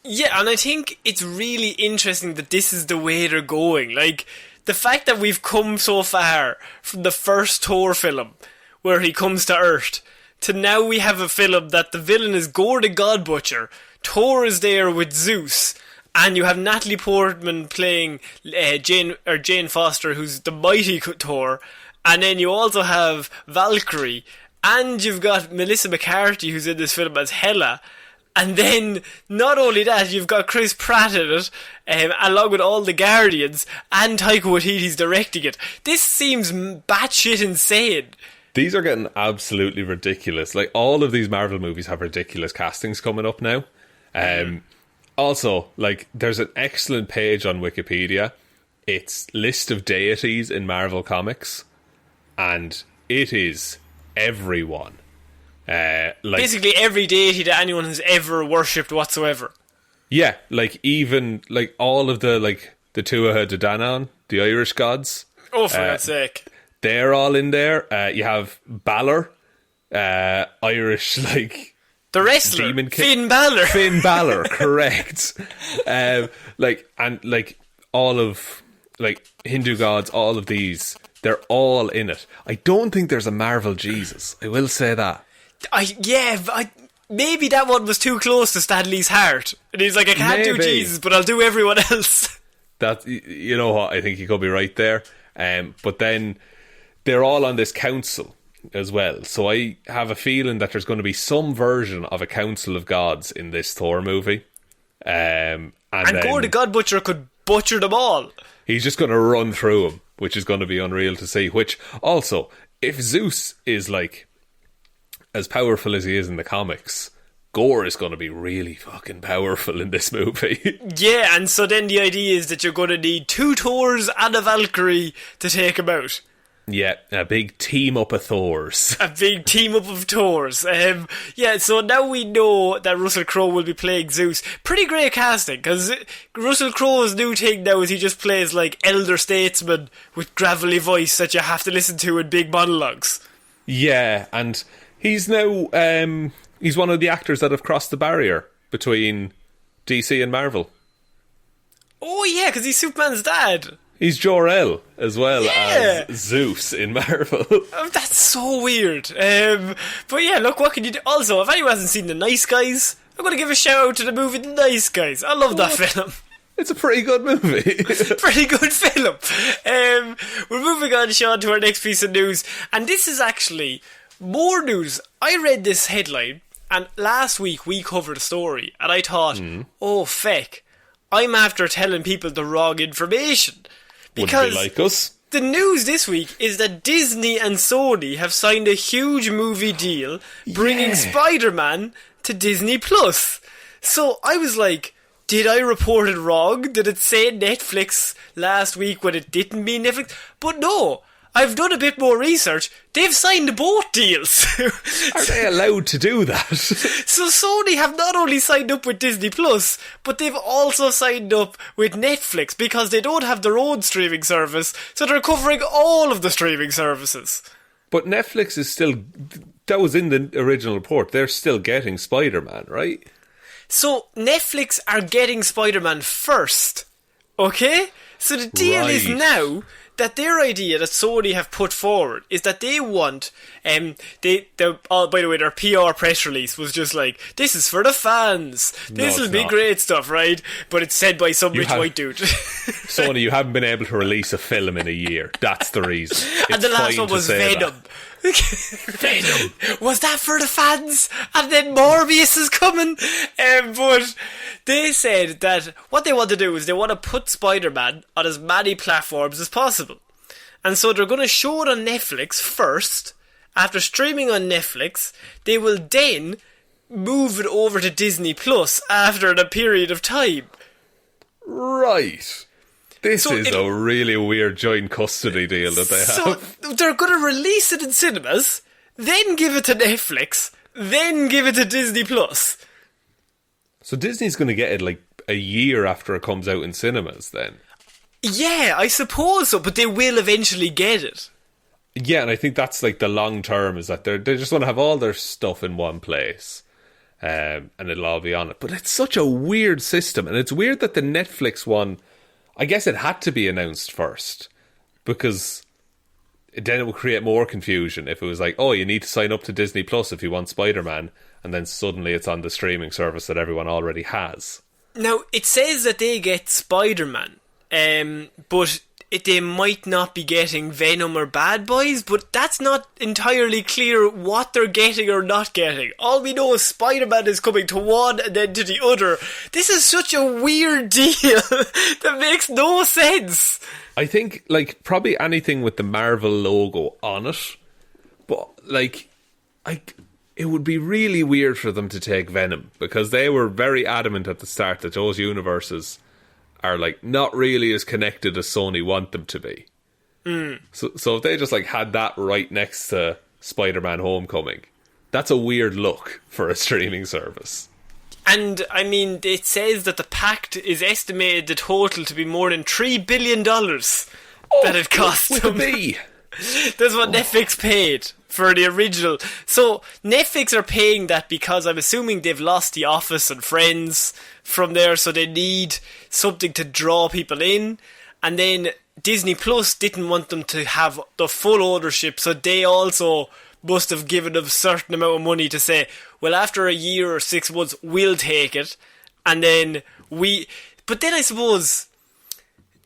S1: Yeah, and I think it's really interesting that this is the way they're going. Like, the fact that we've come so far from the first Thor film, where he comes to Earth, to now we have a film that the villain is Gore the God Butcher, Thor is there with Zeus, and you have Natalie Portman playing Jane Foster, who's the mighty Thor, and then you also have Valkyrie, and you've got Melissa McCarthy, who's in this film as Hela. And then, not only that, you've got Chris Pratt in it, along with all the Guardians, and Taika Waititi's directing it. This seems batshit insane.
S2: These are getting absolutely ridiculous. Like, all of these Marvel movies have ridiculous castings coming up now. Also, like, there's an excellent page on Wikipedia. It's list of deities in Marvel Comics, and it is everyone.
S1: Basically every deity that anyone has ever worshipped whatsoever.
S2: Yeah, like even like all of the Tuatha De Danann, the Irish gods.
S1: Oh, for God's sake.
S2: They're all in there. You have Balor, Irish, like...
S1: The wrestler,
S2: Demon
S1: Finn Balor.
S2: Finn Balor, correct. All of, like, Hindu gods, all of these, they're all in it. I don't think there's a Marvel Jesus. I will say that.
S1: Maybe that one was too close to Stanley's heart. And he's like, I can't do Jesus, but I'll do everyone else.
S2: That, you know what, I think you could be right there. But then they're all on this council as well. So I have a feeling that there's going to be some version of a council of gods in this Thor movie. And
S1: Gore the God Butcher could butcher them all.
S2: He's just going to run through them, which is going to be unreal to see. Which, also, if Zeus is like as powerful as he is in the comics, Gore is going to be really fucking powerful in this movie.
S1: Yeah, and so then the idea is that you're going to need 2 Thors and a Valkyrie to take him out.
S2: Yeah, a big team up of Thors.
S1: A big team up of Thors. Yeah, so now we know that Russell Crowe will be playing Zeus. Pretty great casting, because Russell Crowe's new thing now is he just plays like elder statesman with gravelly voice that you have to listen to in big monologues.
S2: Yeah, and he's now he's one of the actors that have crossed the barrier between DC and Marvel.
S1: Oh yeah, because he's Superman's dad.
S2: He's Jor-El as well as Zeus in Marvel.
S1: That's so weird. But yeah, look, what can you do? Also, if anyone hasn't seen The Nice Guys, I'm going to give a shout out to the movie The Nice Guys. I love that film.
S2: It's a pretty good movie.
S1: Pretty good film. We're moving on, Shaun, to our next piece of news. And this is actually more news. I read this headline, and last week we covered a story, and I thought, oh, feck, I'm after telling people the wrong information. Because
S2: wouldn't be like us.
S1: The news this week is that Disney and Sony have signed a huge movie deal bringing Spider-Man to Disney Plus. So I was like, did I report it wrong? Did it say Netflix last week when it didn't mean Netflix? But no, I've done a bit more research. They've signed both deals.
S2: Are they allowed to do that?
S1: So Sony have not only signed up with Disney Plus, but they've also signed up with Netflix because they don't have their own streaming service, so they're covering all of the streaming services.
S2: But Netflix is still... That was in the original report. They're still getting Spider-Man, right?
S1: So Netflix are getting Spider-Man first, okay? So the deal is now that their idea that Sony have put forward is that they want, by the way, their PR press release was just like, this is for the fans. This will be great stuff, right? But it's said by some rich white dude.
S2: Sony, you haven't been able to release a film in a year. That's the reason.
S1: And the last one was Venom. Venom. Was that for the fans? And then Morbius is coming. But they said that what they want to do is they want to put Spider-Man on as many platforms as possible. And so they're going to show it on Netflix first. After streaming on Netflix, they will then move it over to Disney Plus after a period of time.
S2: Right. This is a really weird joint custody deal that they have.
S1: So they're going to release it in cinemas, then give it to Netflix, then give it to Disney Plus.
S2: So Disney's going to get it like a year after it comes out in cinemas then?
S1: Yeah, I suppose so, but they will eventually get it.
S2: Yeah, and I think that's like the long term, is that they just want to have all their stuff in one place. And it'll all be on it. But it's such a weird system. And it's weird that the Netflix one, I guess it had to be announced first, because then it would create more confusion if it was like, oh, you need to sign up to Disney Plus if you want Spider-Man, and then suddenly it's on the streaming service that everyone already has.
S1: Now, it says that they get Spider-Man, but they might not be getting Venom or Bad Boys, but that's not entirely clear what they're getting or not getting. All we know is Spider-Man is coming to one and then to the other. This is such a weird deal that makes no sense.
S2: I think, like, probably anything with the Marvel logo on it, but, like, it would be really weird for them to take Venom, because they were very adamant at the start that those universes are like not really as connected as Sony want them to be. So if they just like had that right next to Spider-Man Homecoming, that's a weird look for a streaming service.
S1: And I mean, it says that the pact is estimated the total to be more than $3 billion that it cost them. That's what Netflix paid for the original. So Netflix are paying that because I'm assuming they've lost The Office and Friends from there, so they need something to draw people in. And then Disney Plus didn't want them to have the full ownership, so they also must have given them a certain amount of money to say, well, after a year or 6 months, we'll take it. And then but then I suppose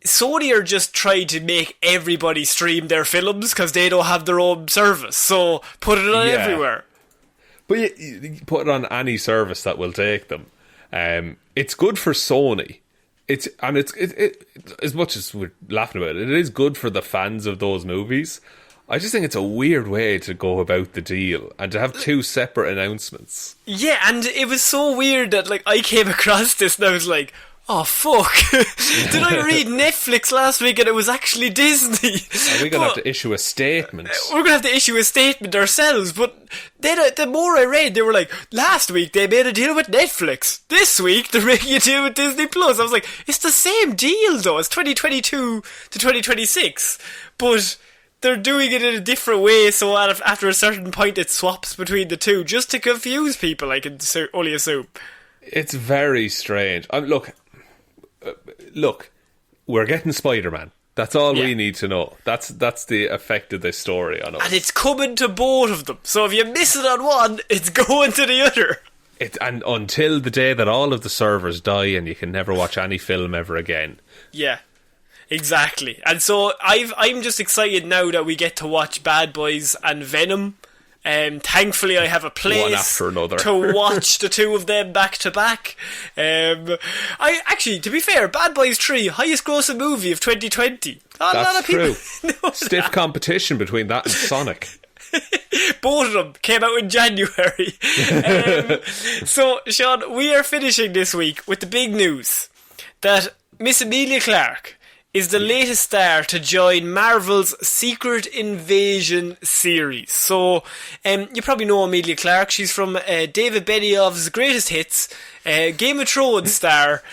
S1: Sony are just trying to make everybody stream their films because they don't have their own service. So put it on everywhere.
S2: But you put it on any service that will take them. It's good for Sony. It's as much as we're laughing about it, it is good for the fans of those movies. I just think it's a weird way to go about the deal and to have two separate announcements. Yeah,
S1: and it was so weird that like I came across this and I was like, oh fuck, did I read Netflix last week and it was actually Disney?
S2: Are we going to have to issue a statement?
S1: We're going to have to issue a statement ourselves, but then the more I read, they were like, last week they made a deal with Netflix, this week they're making a deal with Disney Plus. I was like, it's the same deal though, it's 2022 to 2026, but they're doing it in a different way, so after a certain point it swaps between the two, just to confuse people, I can only assume.
S2: It's very strange. Look, we're getting Spider-Man. That's all we need to know. That's the effect of this story on us.
S1: And it's coming to both of them. So if you miss it on one, it's going to the other.
S2: And until the day that all of the servers die and you can never watch any film ever again.
S1: Yeah, exactly. And so I'm just excited now that we get to watch Bad Boys and Venom. Thankfully I have a place to watch the two of them back to back. I actually, to be fair, Bad Boys 3, highest grossing movie of 2020.
S2: That's a lot of people true. Stiff competition between that and Sonic.
S1: Both of them came out in January. So, Shaun, we are finishing this week with the big news that Miss Emilia Clarke is the latest star to join Marvel's Secret Invasion series. So, you probably know Emilia Clarke. She's from David Benioff's Greatest Hits, Game of Thrones star.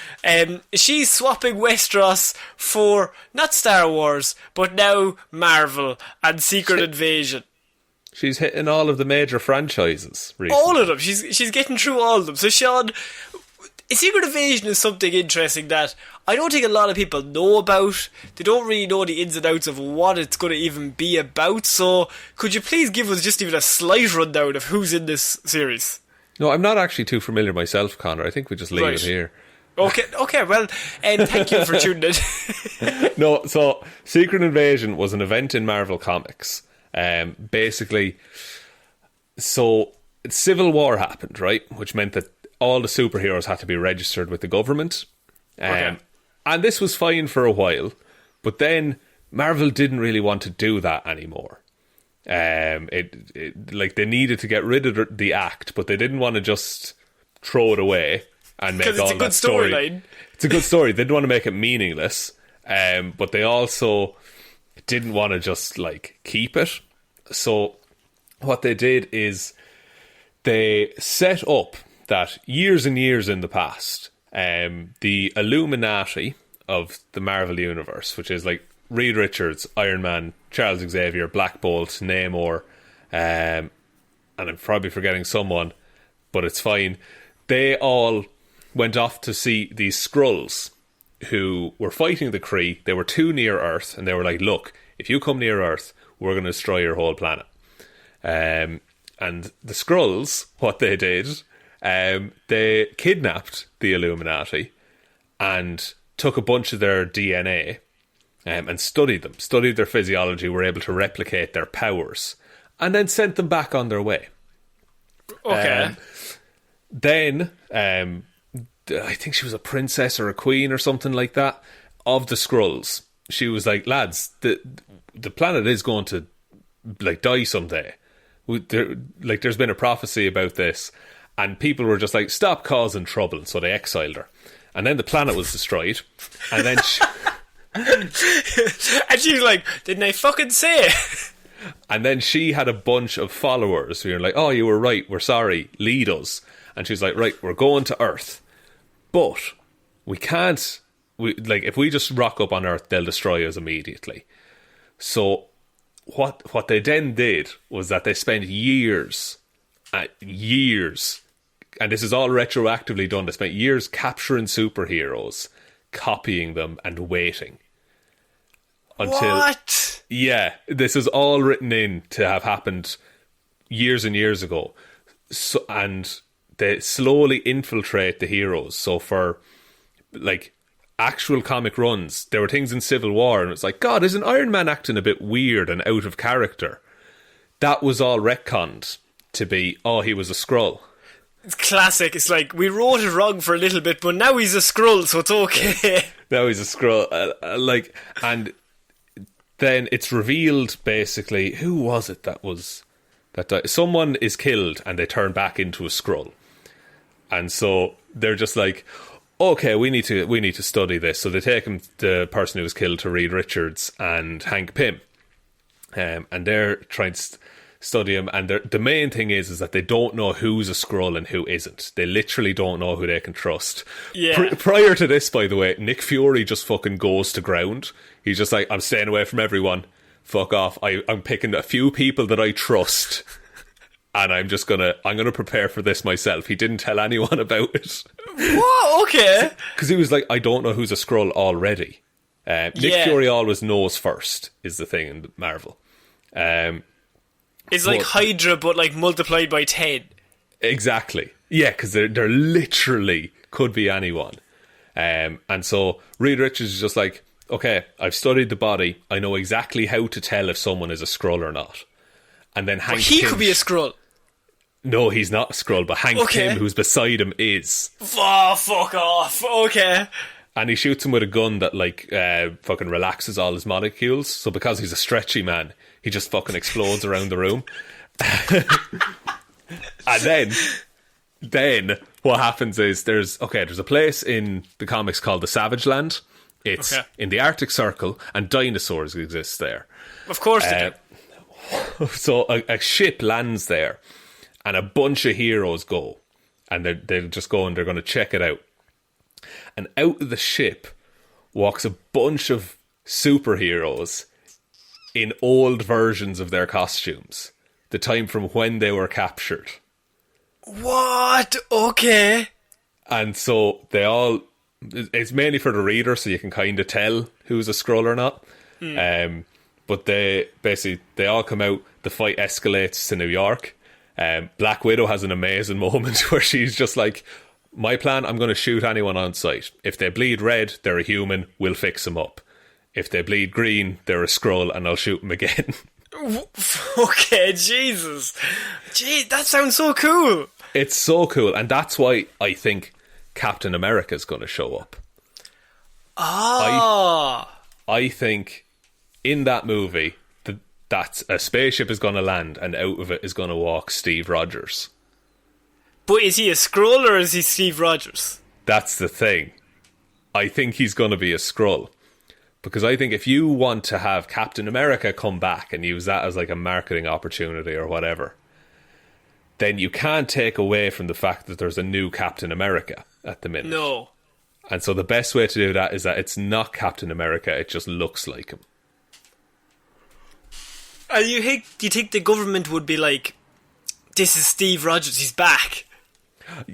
S1: She's swapping Westeros for, not Star Wars, but now Marvel and Secret Invasion.
S2: She's hitting all of the major franchises recently.
S1: All of them. She's getting through all of them. So, Shaun, Secret Invasion is something interesting that I don't think a lot of people know about. They don't really know the ins and outs of what it's going to even be about. So could you please give us just even a slight rundown of who's in this series?
S2: No, I'm not actually too familiar myself, Connor. I think we just leave it here.
S1: Okay, well, thank you for tuning in.
S2: No, so Secret Invasion was an event in Marvel Comics. Basically, so Civil War happened, right? Which meant that all the superheroes had to be registered with the government. And this was fine for a while, but then Marvel didn't really want to do that anymore. Like they needed to get rid of the act, but they didn't want to just throw it away and make all that story.
S1: Storyline.
S2: It's a good story. They didn't want to make it meaningless. But they also didn't want to just, like, keep it. So what they did is they set up that years and years in the past, the Illuminati of the Marvel Universe, which is, like, Reed Richards, Iron Man, Charles Xavier, Black Bolt, Namor, and I'm probably forgetting someone, but it's fine. They all went off to see these Skrulls who were fighting the Kree. They were too near Earth, and they were like, look, if you come near Earth, we're going to destroy your whole planet. And the Skrulls, what they did, they kidnapped the Illuminati and took a bunch of their DNA and studied their physiology, were able to replicate their powers, and then sent them back on their way.
S1: Okay.
S2: Then, I think she was a princess or a queen or something like that of the Skrulls. She was like, lads, the planet is going to, like, die someday. There's been a prophecy about this, and people were just like, stop causing trouble, so they exiled her. And then the planet was destroyed, and then
S1: and she's like, didn't I fucking say it?
S2: And then she had a bunch of followers who were like, oh, you were right, we're sorry, lead us. And she's like, right, we're going to Earth, but we can't, if we just rock up on Earth, they'll destroy us immediately. So what they then did was that they spent years, and this is all retroactively done, they spent years capturing superheroes, copying them, and waiting.
S1: What?
S2: Yeah, this is all written in to have happened years and years ago. So, and they slowly infiltrate the heroes. So for, like, actual comic runs, there were things in Civil War, and it's like, God, isn't Iron Man acting a bit weird and out of character? That was all retconned to be, oh, he was a Skrull.
S1: It's classic. It's like, we wrote it wrong for a little bit, but now he's a Skrull, so it's okay.
S2: Now he's a Skrull. And then it's revealed, basically, who was it that died? Someone is killed and they turn back into a Skrull. And so they're just like, okay, we need to study this. So they take the person who was killed to Reed Richards and Hank Pym. And they're trying to study him. And the main thing is that they don't know who's a Skrull and who isn't. They literally don't know who they can trust.
S1: Yeah.
S2: Prior to this, by the way, Nick Fury just fucking goes to ground. He's just like, I'm staying away from everyone. Fuck off. I'm picking a few people that I trust. And I'm gonna prepare for this myself. He didn't tell anyone about it.
S1: What? Okay.
S2: Because he was like, I don't know who's a Skrull already. Nick Fury always knows first, is the thing in Marvel.
S1: It's like Hydra, but like multiplied by 10.
S2: Exactly. Yeah, because they're literally could be anyone. And so Reed Richards is just like, okay, I've studied the body. I know exactly how to tell if someone is a Skrull or not. And then Hank Pym,
S1: could be a Skrull.
S2: No, he's not a Skrull, but Hank Pym, who's beside him, is.
S1: Oh, fuck off. Okay.
S2: And he shoots him with a gun that, like, fucking relaxes all his molecules. So because he's a stretchy man, he just fucking explodes around the room. And then what happens is there's a place in the comics called the Savage Land. It's in the Arctic Circle, and dinosaurs exist there.
S1: Of course they do.
S2: So a ship lands there, and a bunch of heroes go, and they'll just go and they're going to check it out. And out of the ship walks a bunch of superheroes in old versions of their costumes, the time from when they were captured.
S1: What? Okay.
S2: And so it's mainly for the reader, so you can kind of tell who's a Skrull or not. But they all come out, the fight escalates to New York. Black Widow has an amazing moment where she's just like, my plan, I'm going to shoot anyone on sight. If they bleed red, they're a human, we'll fix them up. If they bleed green, they're a Skrull, and I'll shoot them again.
S1: Okay, Jesus. Gee, that sounds so cool.
S2: It's so cool, and that's why I think Captain America's going to show up. I think in that movie that a spaceship is going to land, and out of it is going to walk Steve Rogers.
S1: But is he a Skrull or is he Steve Rogers?
S2: That's the thing. I think he's going to be a Skrull. Because I think if you want to have Captain America come back and use that as like a marketing opportunity or whatever, then you can't take away from the fact that there's a new Captain America at the minute.
S1: No.
S2: And so the best way to do that is that it's not Captain America, it just looks like him.
S1: And do you think the government would be like, this is Steve Rogers, he's back?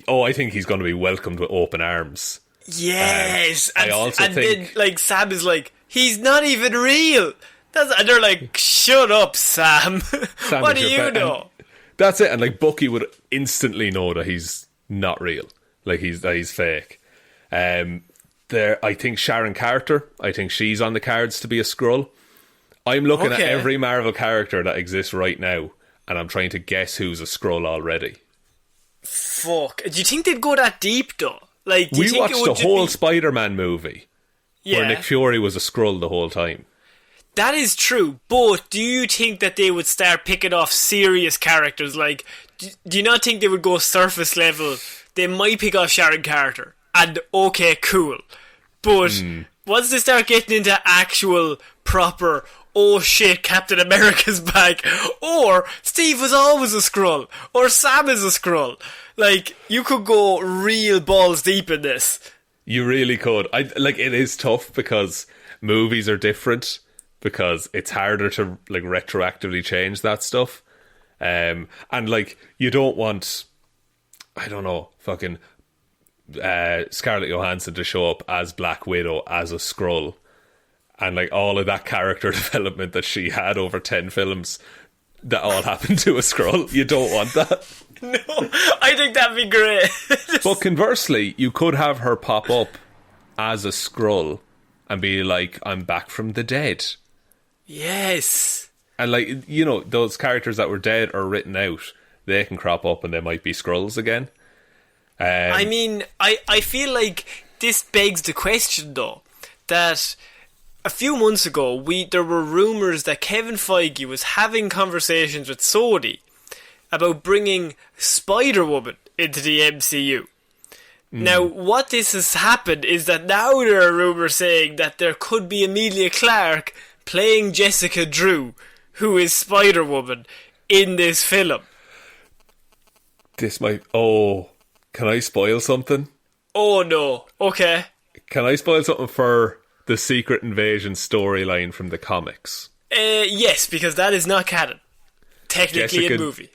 S2: Oh, I think he's going to be welcomed with open arms.
S1: Yes!
S2: I also think...
S1: then, like, Sam is like, he's not even real! And they're like, shut up, Sam. What do you know?
S2: That's it, and like Bucky would instantly know that he's not real. Like, he's fake. I think Sharon Carter, I think she's on the cards to be a Skrull. I'm looking at every Marvel character that exists right now, and I'm trying to guess who's a Skrull already.
S1: Fuck. Do you think they'd go that deep, though? Like,
S2: we watched the whole Spider-Man movie where Nick Fury was a Skrull the whole time.
S1: That is true, but do you think that they would start picking off serious characters? Like, do you not think they would go surface level? They might pick off Sharon Carter, and okay, cool. But once they start getting into actual, proper, oh shit, Captain America's back, or Steve was always a Skrull, or Sam is a Skrull, like, you could go real balls deep in this.
S2: You really could. It is tough because movies are different, because it's harder to like retroactively change that stuff. And like, you don't want, I don't know, fucking Scarlett Johansson to show up as Black Widow as a Skrull, and like all of that character development that she had over 10 films that all happened to a Skrull. You don't want that.
S1: No, I think that'd be great.
S2: But conversely, you could have her pop up as a Skrull and be like, I'm back from the dead.
S1: Yes.
S2: And like, you know, those characters that were dead or written out, they can crop up and they might be Skrulls again.
S1: I mean, I feel like this begs the question, though, that a few months ago, there were rumours that Kevin Feige was having conversations with Sony about bringing Spider-Woman into the MCU. Now, what this has happened is that now there are rumours saying that there could be Emilia Clarke playing Jessica Drew, who is Spider-Woman, in this film.
S2: This might... Oh, can I spoil something?
S1: Oh no, okay.
S2: Can I spoil something for the Secret Invasion storyline from the comics?
S1: Yes, because that is not canon. Technically in movie.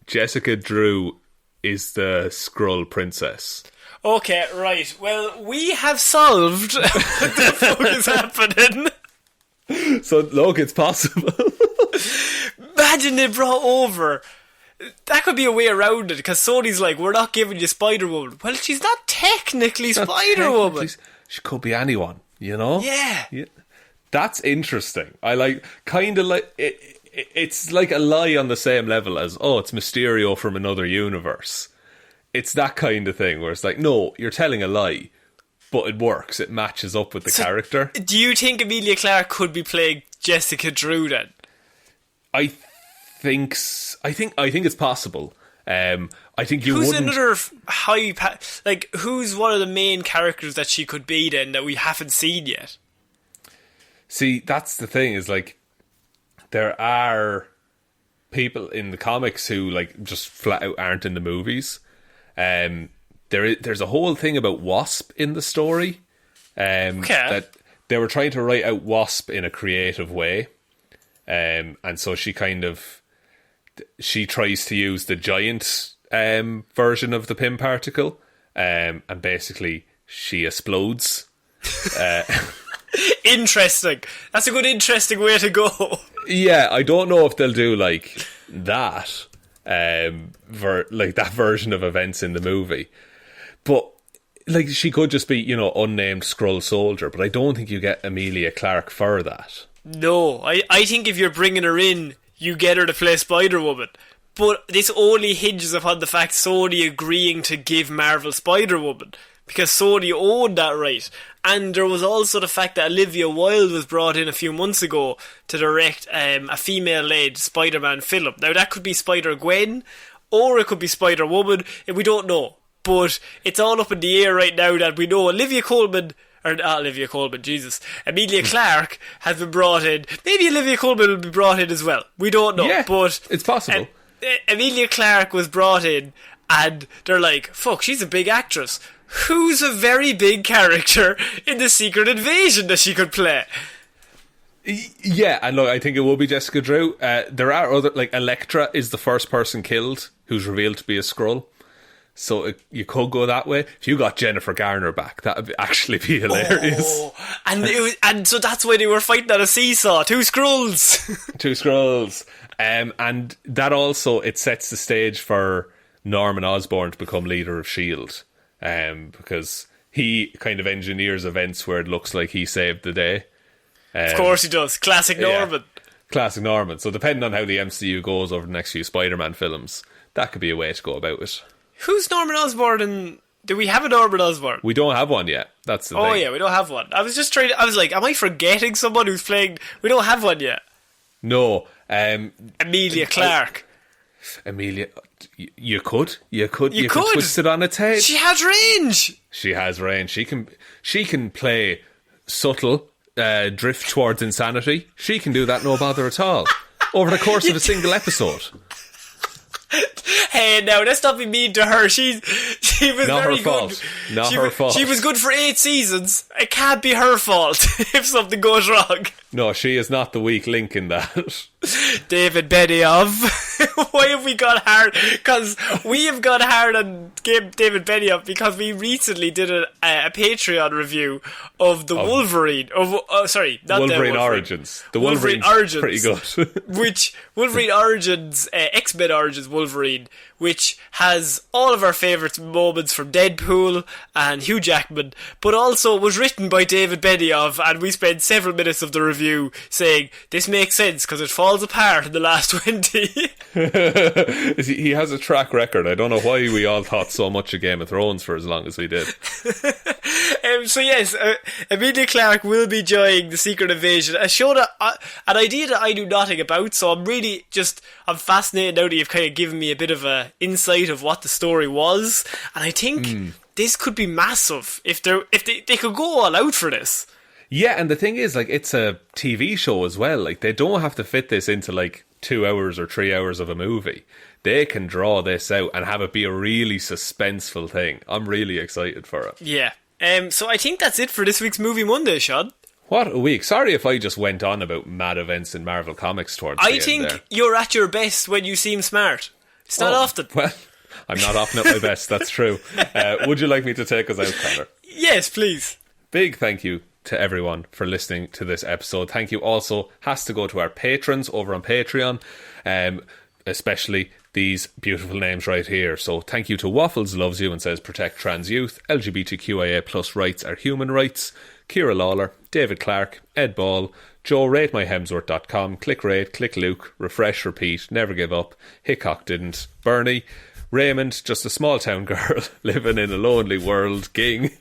S2: Jessica Drew is the Skrull princess.
S1: Okay, right. Well, we have solved what the fuck is happening.
S2: So, look, it's possible.
S1: Imagine they brought over... That could be a way around it, because Sony's like, we're not giving you Spider-Woman. Well, she's not technically Spider-Woman.
S2: She could be anyone, you know?
S1: Yeah.
S2: That's interesting. I like, kind of like... It's like a lie on the same level as, oh, it's Mysterio from another universe. It's that kind of thing where it's like, no, you're telling a lie, but it works. It matches up with the character.
S1: Do you think Emilia Clarke could be playing Jessica Drew then?
S2: I think it's possible. I think you
S1: who's
S2: wouldn't...
S1: another who's one of the main characters that she could be then that we haven't seen yet?
S2: See, that's the thing, is like, there are people in the comics who like just flat out aren't in the movies. There's a whole thing about Wasp in the story. That they were trying to write out Wasp in a creative way. And so she tries to use the giant version of the Pym particle, and basically she explodes.
S1: Interesting. That's a good interesting way to go.
S2: Yeah, I don't know if they'll do like that, like that version of events in the movie. But like, she could just be, you know, unnamed Skrull soldier, but I don't think you get Emilia Clarke for that.
S1: No, I think if you're bringing her in, you get her to play Spider-Woman. But this only hinges upon the fact Sony agreeing to give Marvel Spider-Woman, because Sony owned that right. And there was also the fact that Olivia Wilde was brought in a few months ago to direct a female-led Spider-Man film. Now, that could be Spider-Gwen, or it could be Spider-Woman, and we don't know. But it's all up in the air right now that we know Olivia Colman or not Olivia Colman, Jesus. Emilia Clarke has been brought in. Maybe Olivia Colman will be brought in as well. We don't know,
S2: Yeah,
S1: but
S2: it's possible.
S1: Emilia Clarke was brought in, and they're like, fuck, she's a big actress. Who's a very big character in the Secret Invasion that she could play?
S2: Yeah, and look, I think it will be Jessica Drew. There are other, like, Elektra is the first person killed who's revealed to be a Skrull. So you could go that way. If you got Jennifer Garner back, that would actually be hilarious.
S1: Oh, and so that's why they were fighting on a seesaw. Two Skrulls.
S2: Two Skrulls. And that also, it sets the stage for Norman Osborn to become leader of S.H.I.E.L.D. Because he kind of engineers events where it looks like he saved the day.
S1: Of course he does. Classic Norman.
S2: Yeah, classic Norman. So depending on how the MCU goes over the next few Spider-Man films, that could be a way to go about it.
S1: Who's Norman Osborn and... Do we have a Norman Osborn?
S2: We don't have one yet. That's the thing.
S1: Oh yeah, we don't have one. I was just trying to... I was like, am I forgetting someone who's playing... We don't have one yet.
S2: No.
S1: Emilia Clarke.
S2: Emilia... You could twist it on its head.
S1: She has range.
S2: She has range. She can play subtle... drift towards insanity. She can do that no bother at all over the course of a single episode.
S1: Hey, now let's not be mean to her. She was
S2: not
S1: very
S2: her
S1: good.
S2: Fault. Not her fault.
S1: She was good for 8 seasons. It can't be her fault if something goes wrong.
S2: No, she is not the weak link in that.
S1: David Benioff. Why have we got hard? Because we have got hard on David Benioff because we recently did a Patreon review of the Wolverine. Sorry, not
S2: Wolverine
S1: the
S2: Origins. The
S1: Wolverine
S2: Wolverine's
S1: Origins,
S2: pretty good.
S1: which Wolverine Origins, X-Men Origins Wolverine, which has all of our favourite moments from Deadpool and Hugh Jackman, but also was written by David Benioff, and we spent several minutes of the review saying this makes sense because it falls apart in the last 20.
S2: He has a track record. I don't know why we all thought so much of Game of Thrones for as long as we did.
S1: So yes, Emilia Clarke will be joining the Secret Invasion, a show that an idea that I knew nothing about. So I'm fascinated now that you've kind of given me a bit of a insight of what the story was, and I think this could be massive if they could go all out for this.
S2: Yeah, and the thing is, like, it's a TV show as well. Like, they don't have to fit this into like 2 hours or 3 hours of a movie. They can draw this out and have it be a really suspenseful thing. I'm really excited for it.
S1: Yeah. So I think that's it for this week's Movie Monday, Shaun.
S2: What a week. Sorry if I just went on about mad events in Marvel Comics towards the end there.
S1: I think you're at your best when you seem smart. It's not often.
S2: Well, I'm not often at my best, that's true. Would you like me to take us out, Connor?
S1: Yes, please.
S2: Big thank you to everyone for listening to this episode. Thank you also has to go to our patrons over on Patreon, especially these beautiful names right here. So thank you to Waffles loves you and says protect trans youth, LGBTQIA plus rights are human rights, Ciara Lawler, David Clarke, Ed Ball, Joe ratemyhemsworth.com, click rate, click Luke, refresh, repeat, never give up, Hickok didn't, Bernie, Raymond, just a small town girl living in a lonely world, Ging,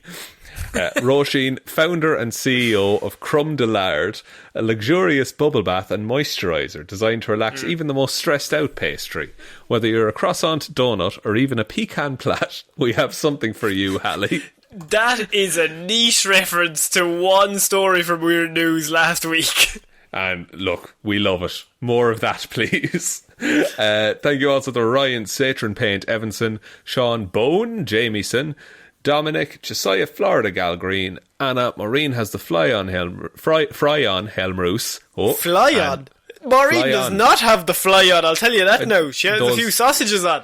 S2: Roisin, founder and CEO of Crumb de Lard, a luxurious bubble bath and moisturiser designed to relax even the most stressed out pastry. Whether you're a croissant, donut or even a pecan plait, we have something for you, Hally.
S1: That is a niche reference to one story from Weird News last week.
S2: And look, we love it. More of that, please. Thank you also to Ryan, Satron Paint, Evanson, Shaun, Bone, Jamieson, Dominic, Jessiah, Florida Gal Green, Anna, Maureen has the fry on Hjelmroos. Oh,
S1: fly on? Maureen does not have the fly on, I'll tell you that now. She has a few sausages on.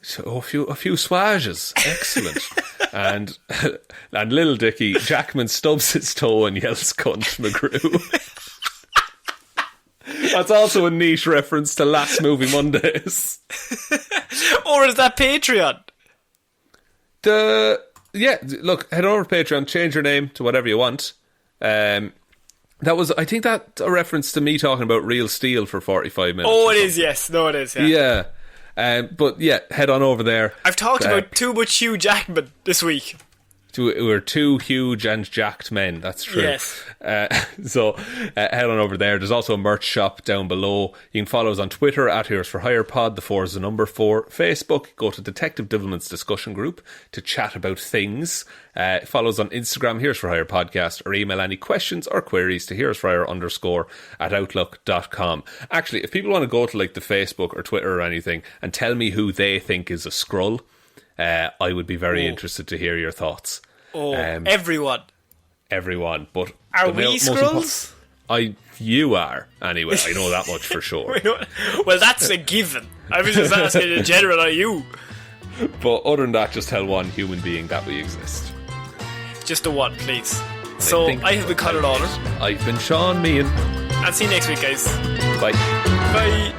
S2: So a few swages. Excellent. and little Dicky, Jackman stubs his toe and yells cunt McGrew. That's also a niche reference to last Movie Mondays.
S1: Or is that Patreon?
S2: Look, head over to Patreon, change your name to whatever you want. I think that's a reference to me talking about Real Steel for 45 minutes.
S1: Oh, it is, yes. No, it is, yeah.
S2: Yeah. But yeah, head on over there.
S1: I've talked about too much Hugh Jackman this week.
S2: We're two huge and jacked men, that's true.
S1: Yes.
S2: So head on over there. There's also a merch shop down below. You can follow us on Twitter at Heroes for Hire Pod. The 4 is the number 4. Facebook, go to Detective Divilment's discussion group to chat about things. Follow us on Instagram, Heroes for Hire Podcast, or email any questions or queries to heroesforhire_@outlook.com. Actually, if people want to go to like the Facebook or Twitter or anything and tell me who they think is a Skrull, I would be very interested to hear your thoughts.
S1: Everyone.
S2: But
S1: are we Skrulls?
S2: You are, anyway. I know that much for sure.
S1: Well, that's a given. I was just asking in general, are you?
S2: But other than that, just tell one human being that we exist.
S1: Just the one, please. So I have been Ciara Lawler.
S2: I've been Shaun Meehan.
S1: And see you next week, guys.
S2: Bye.
S1: Bye.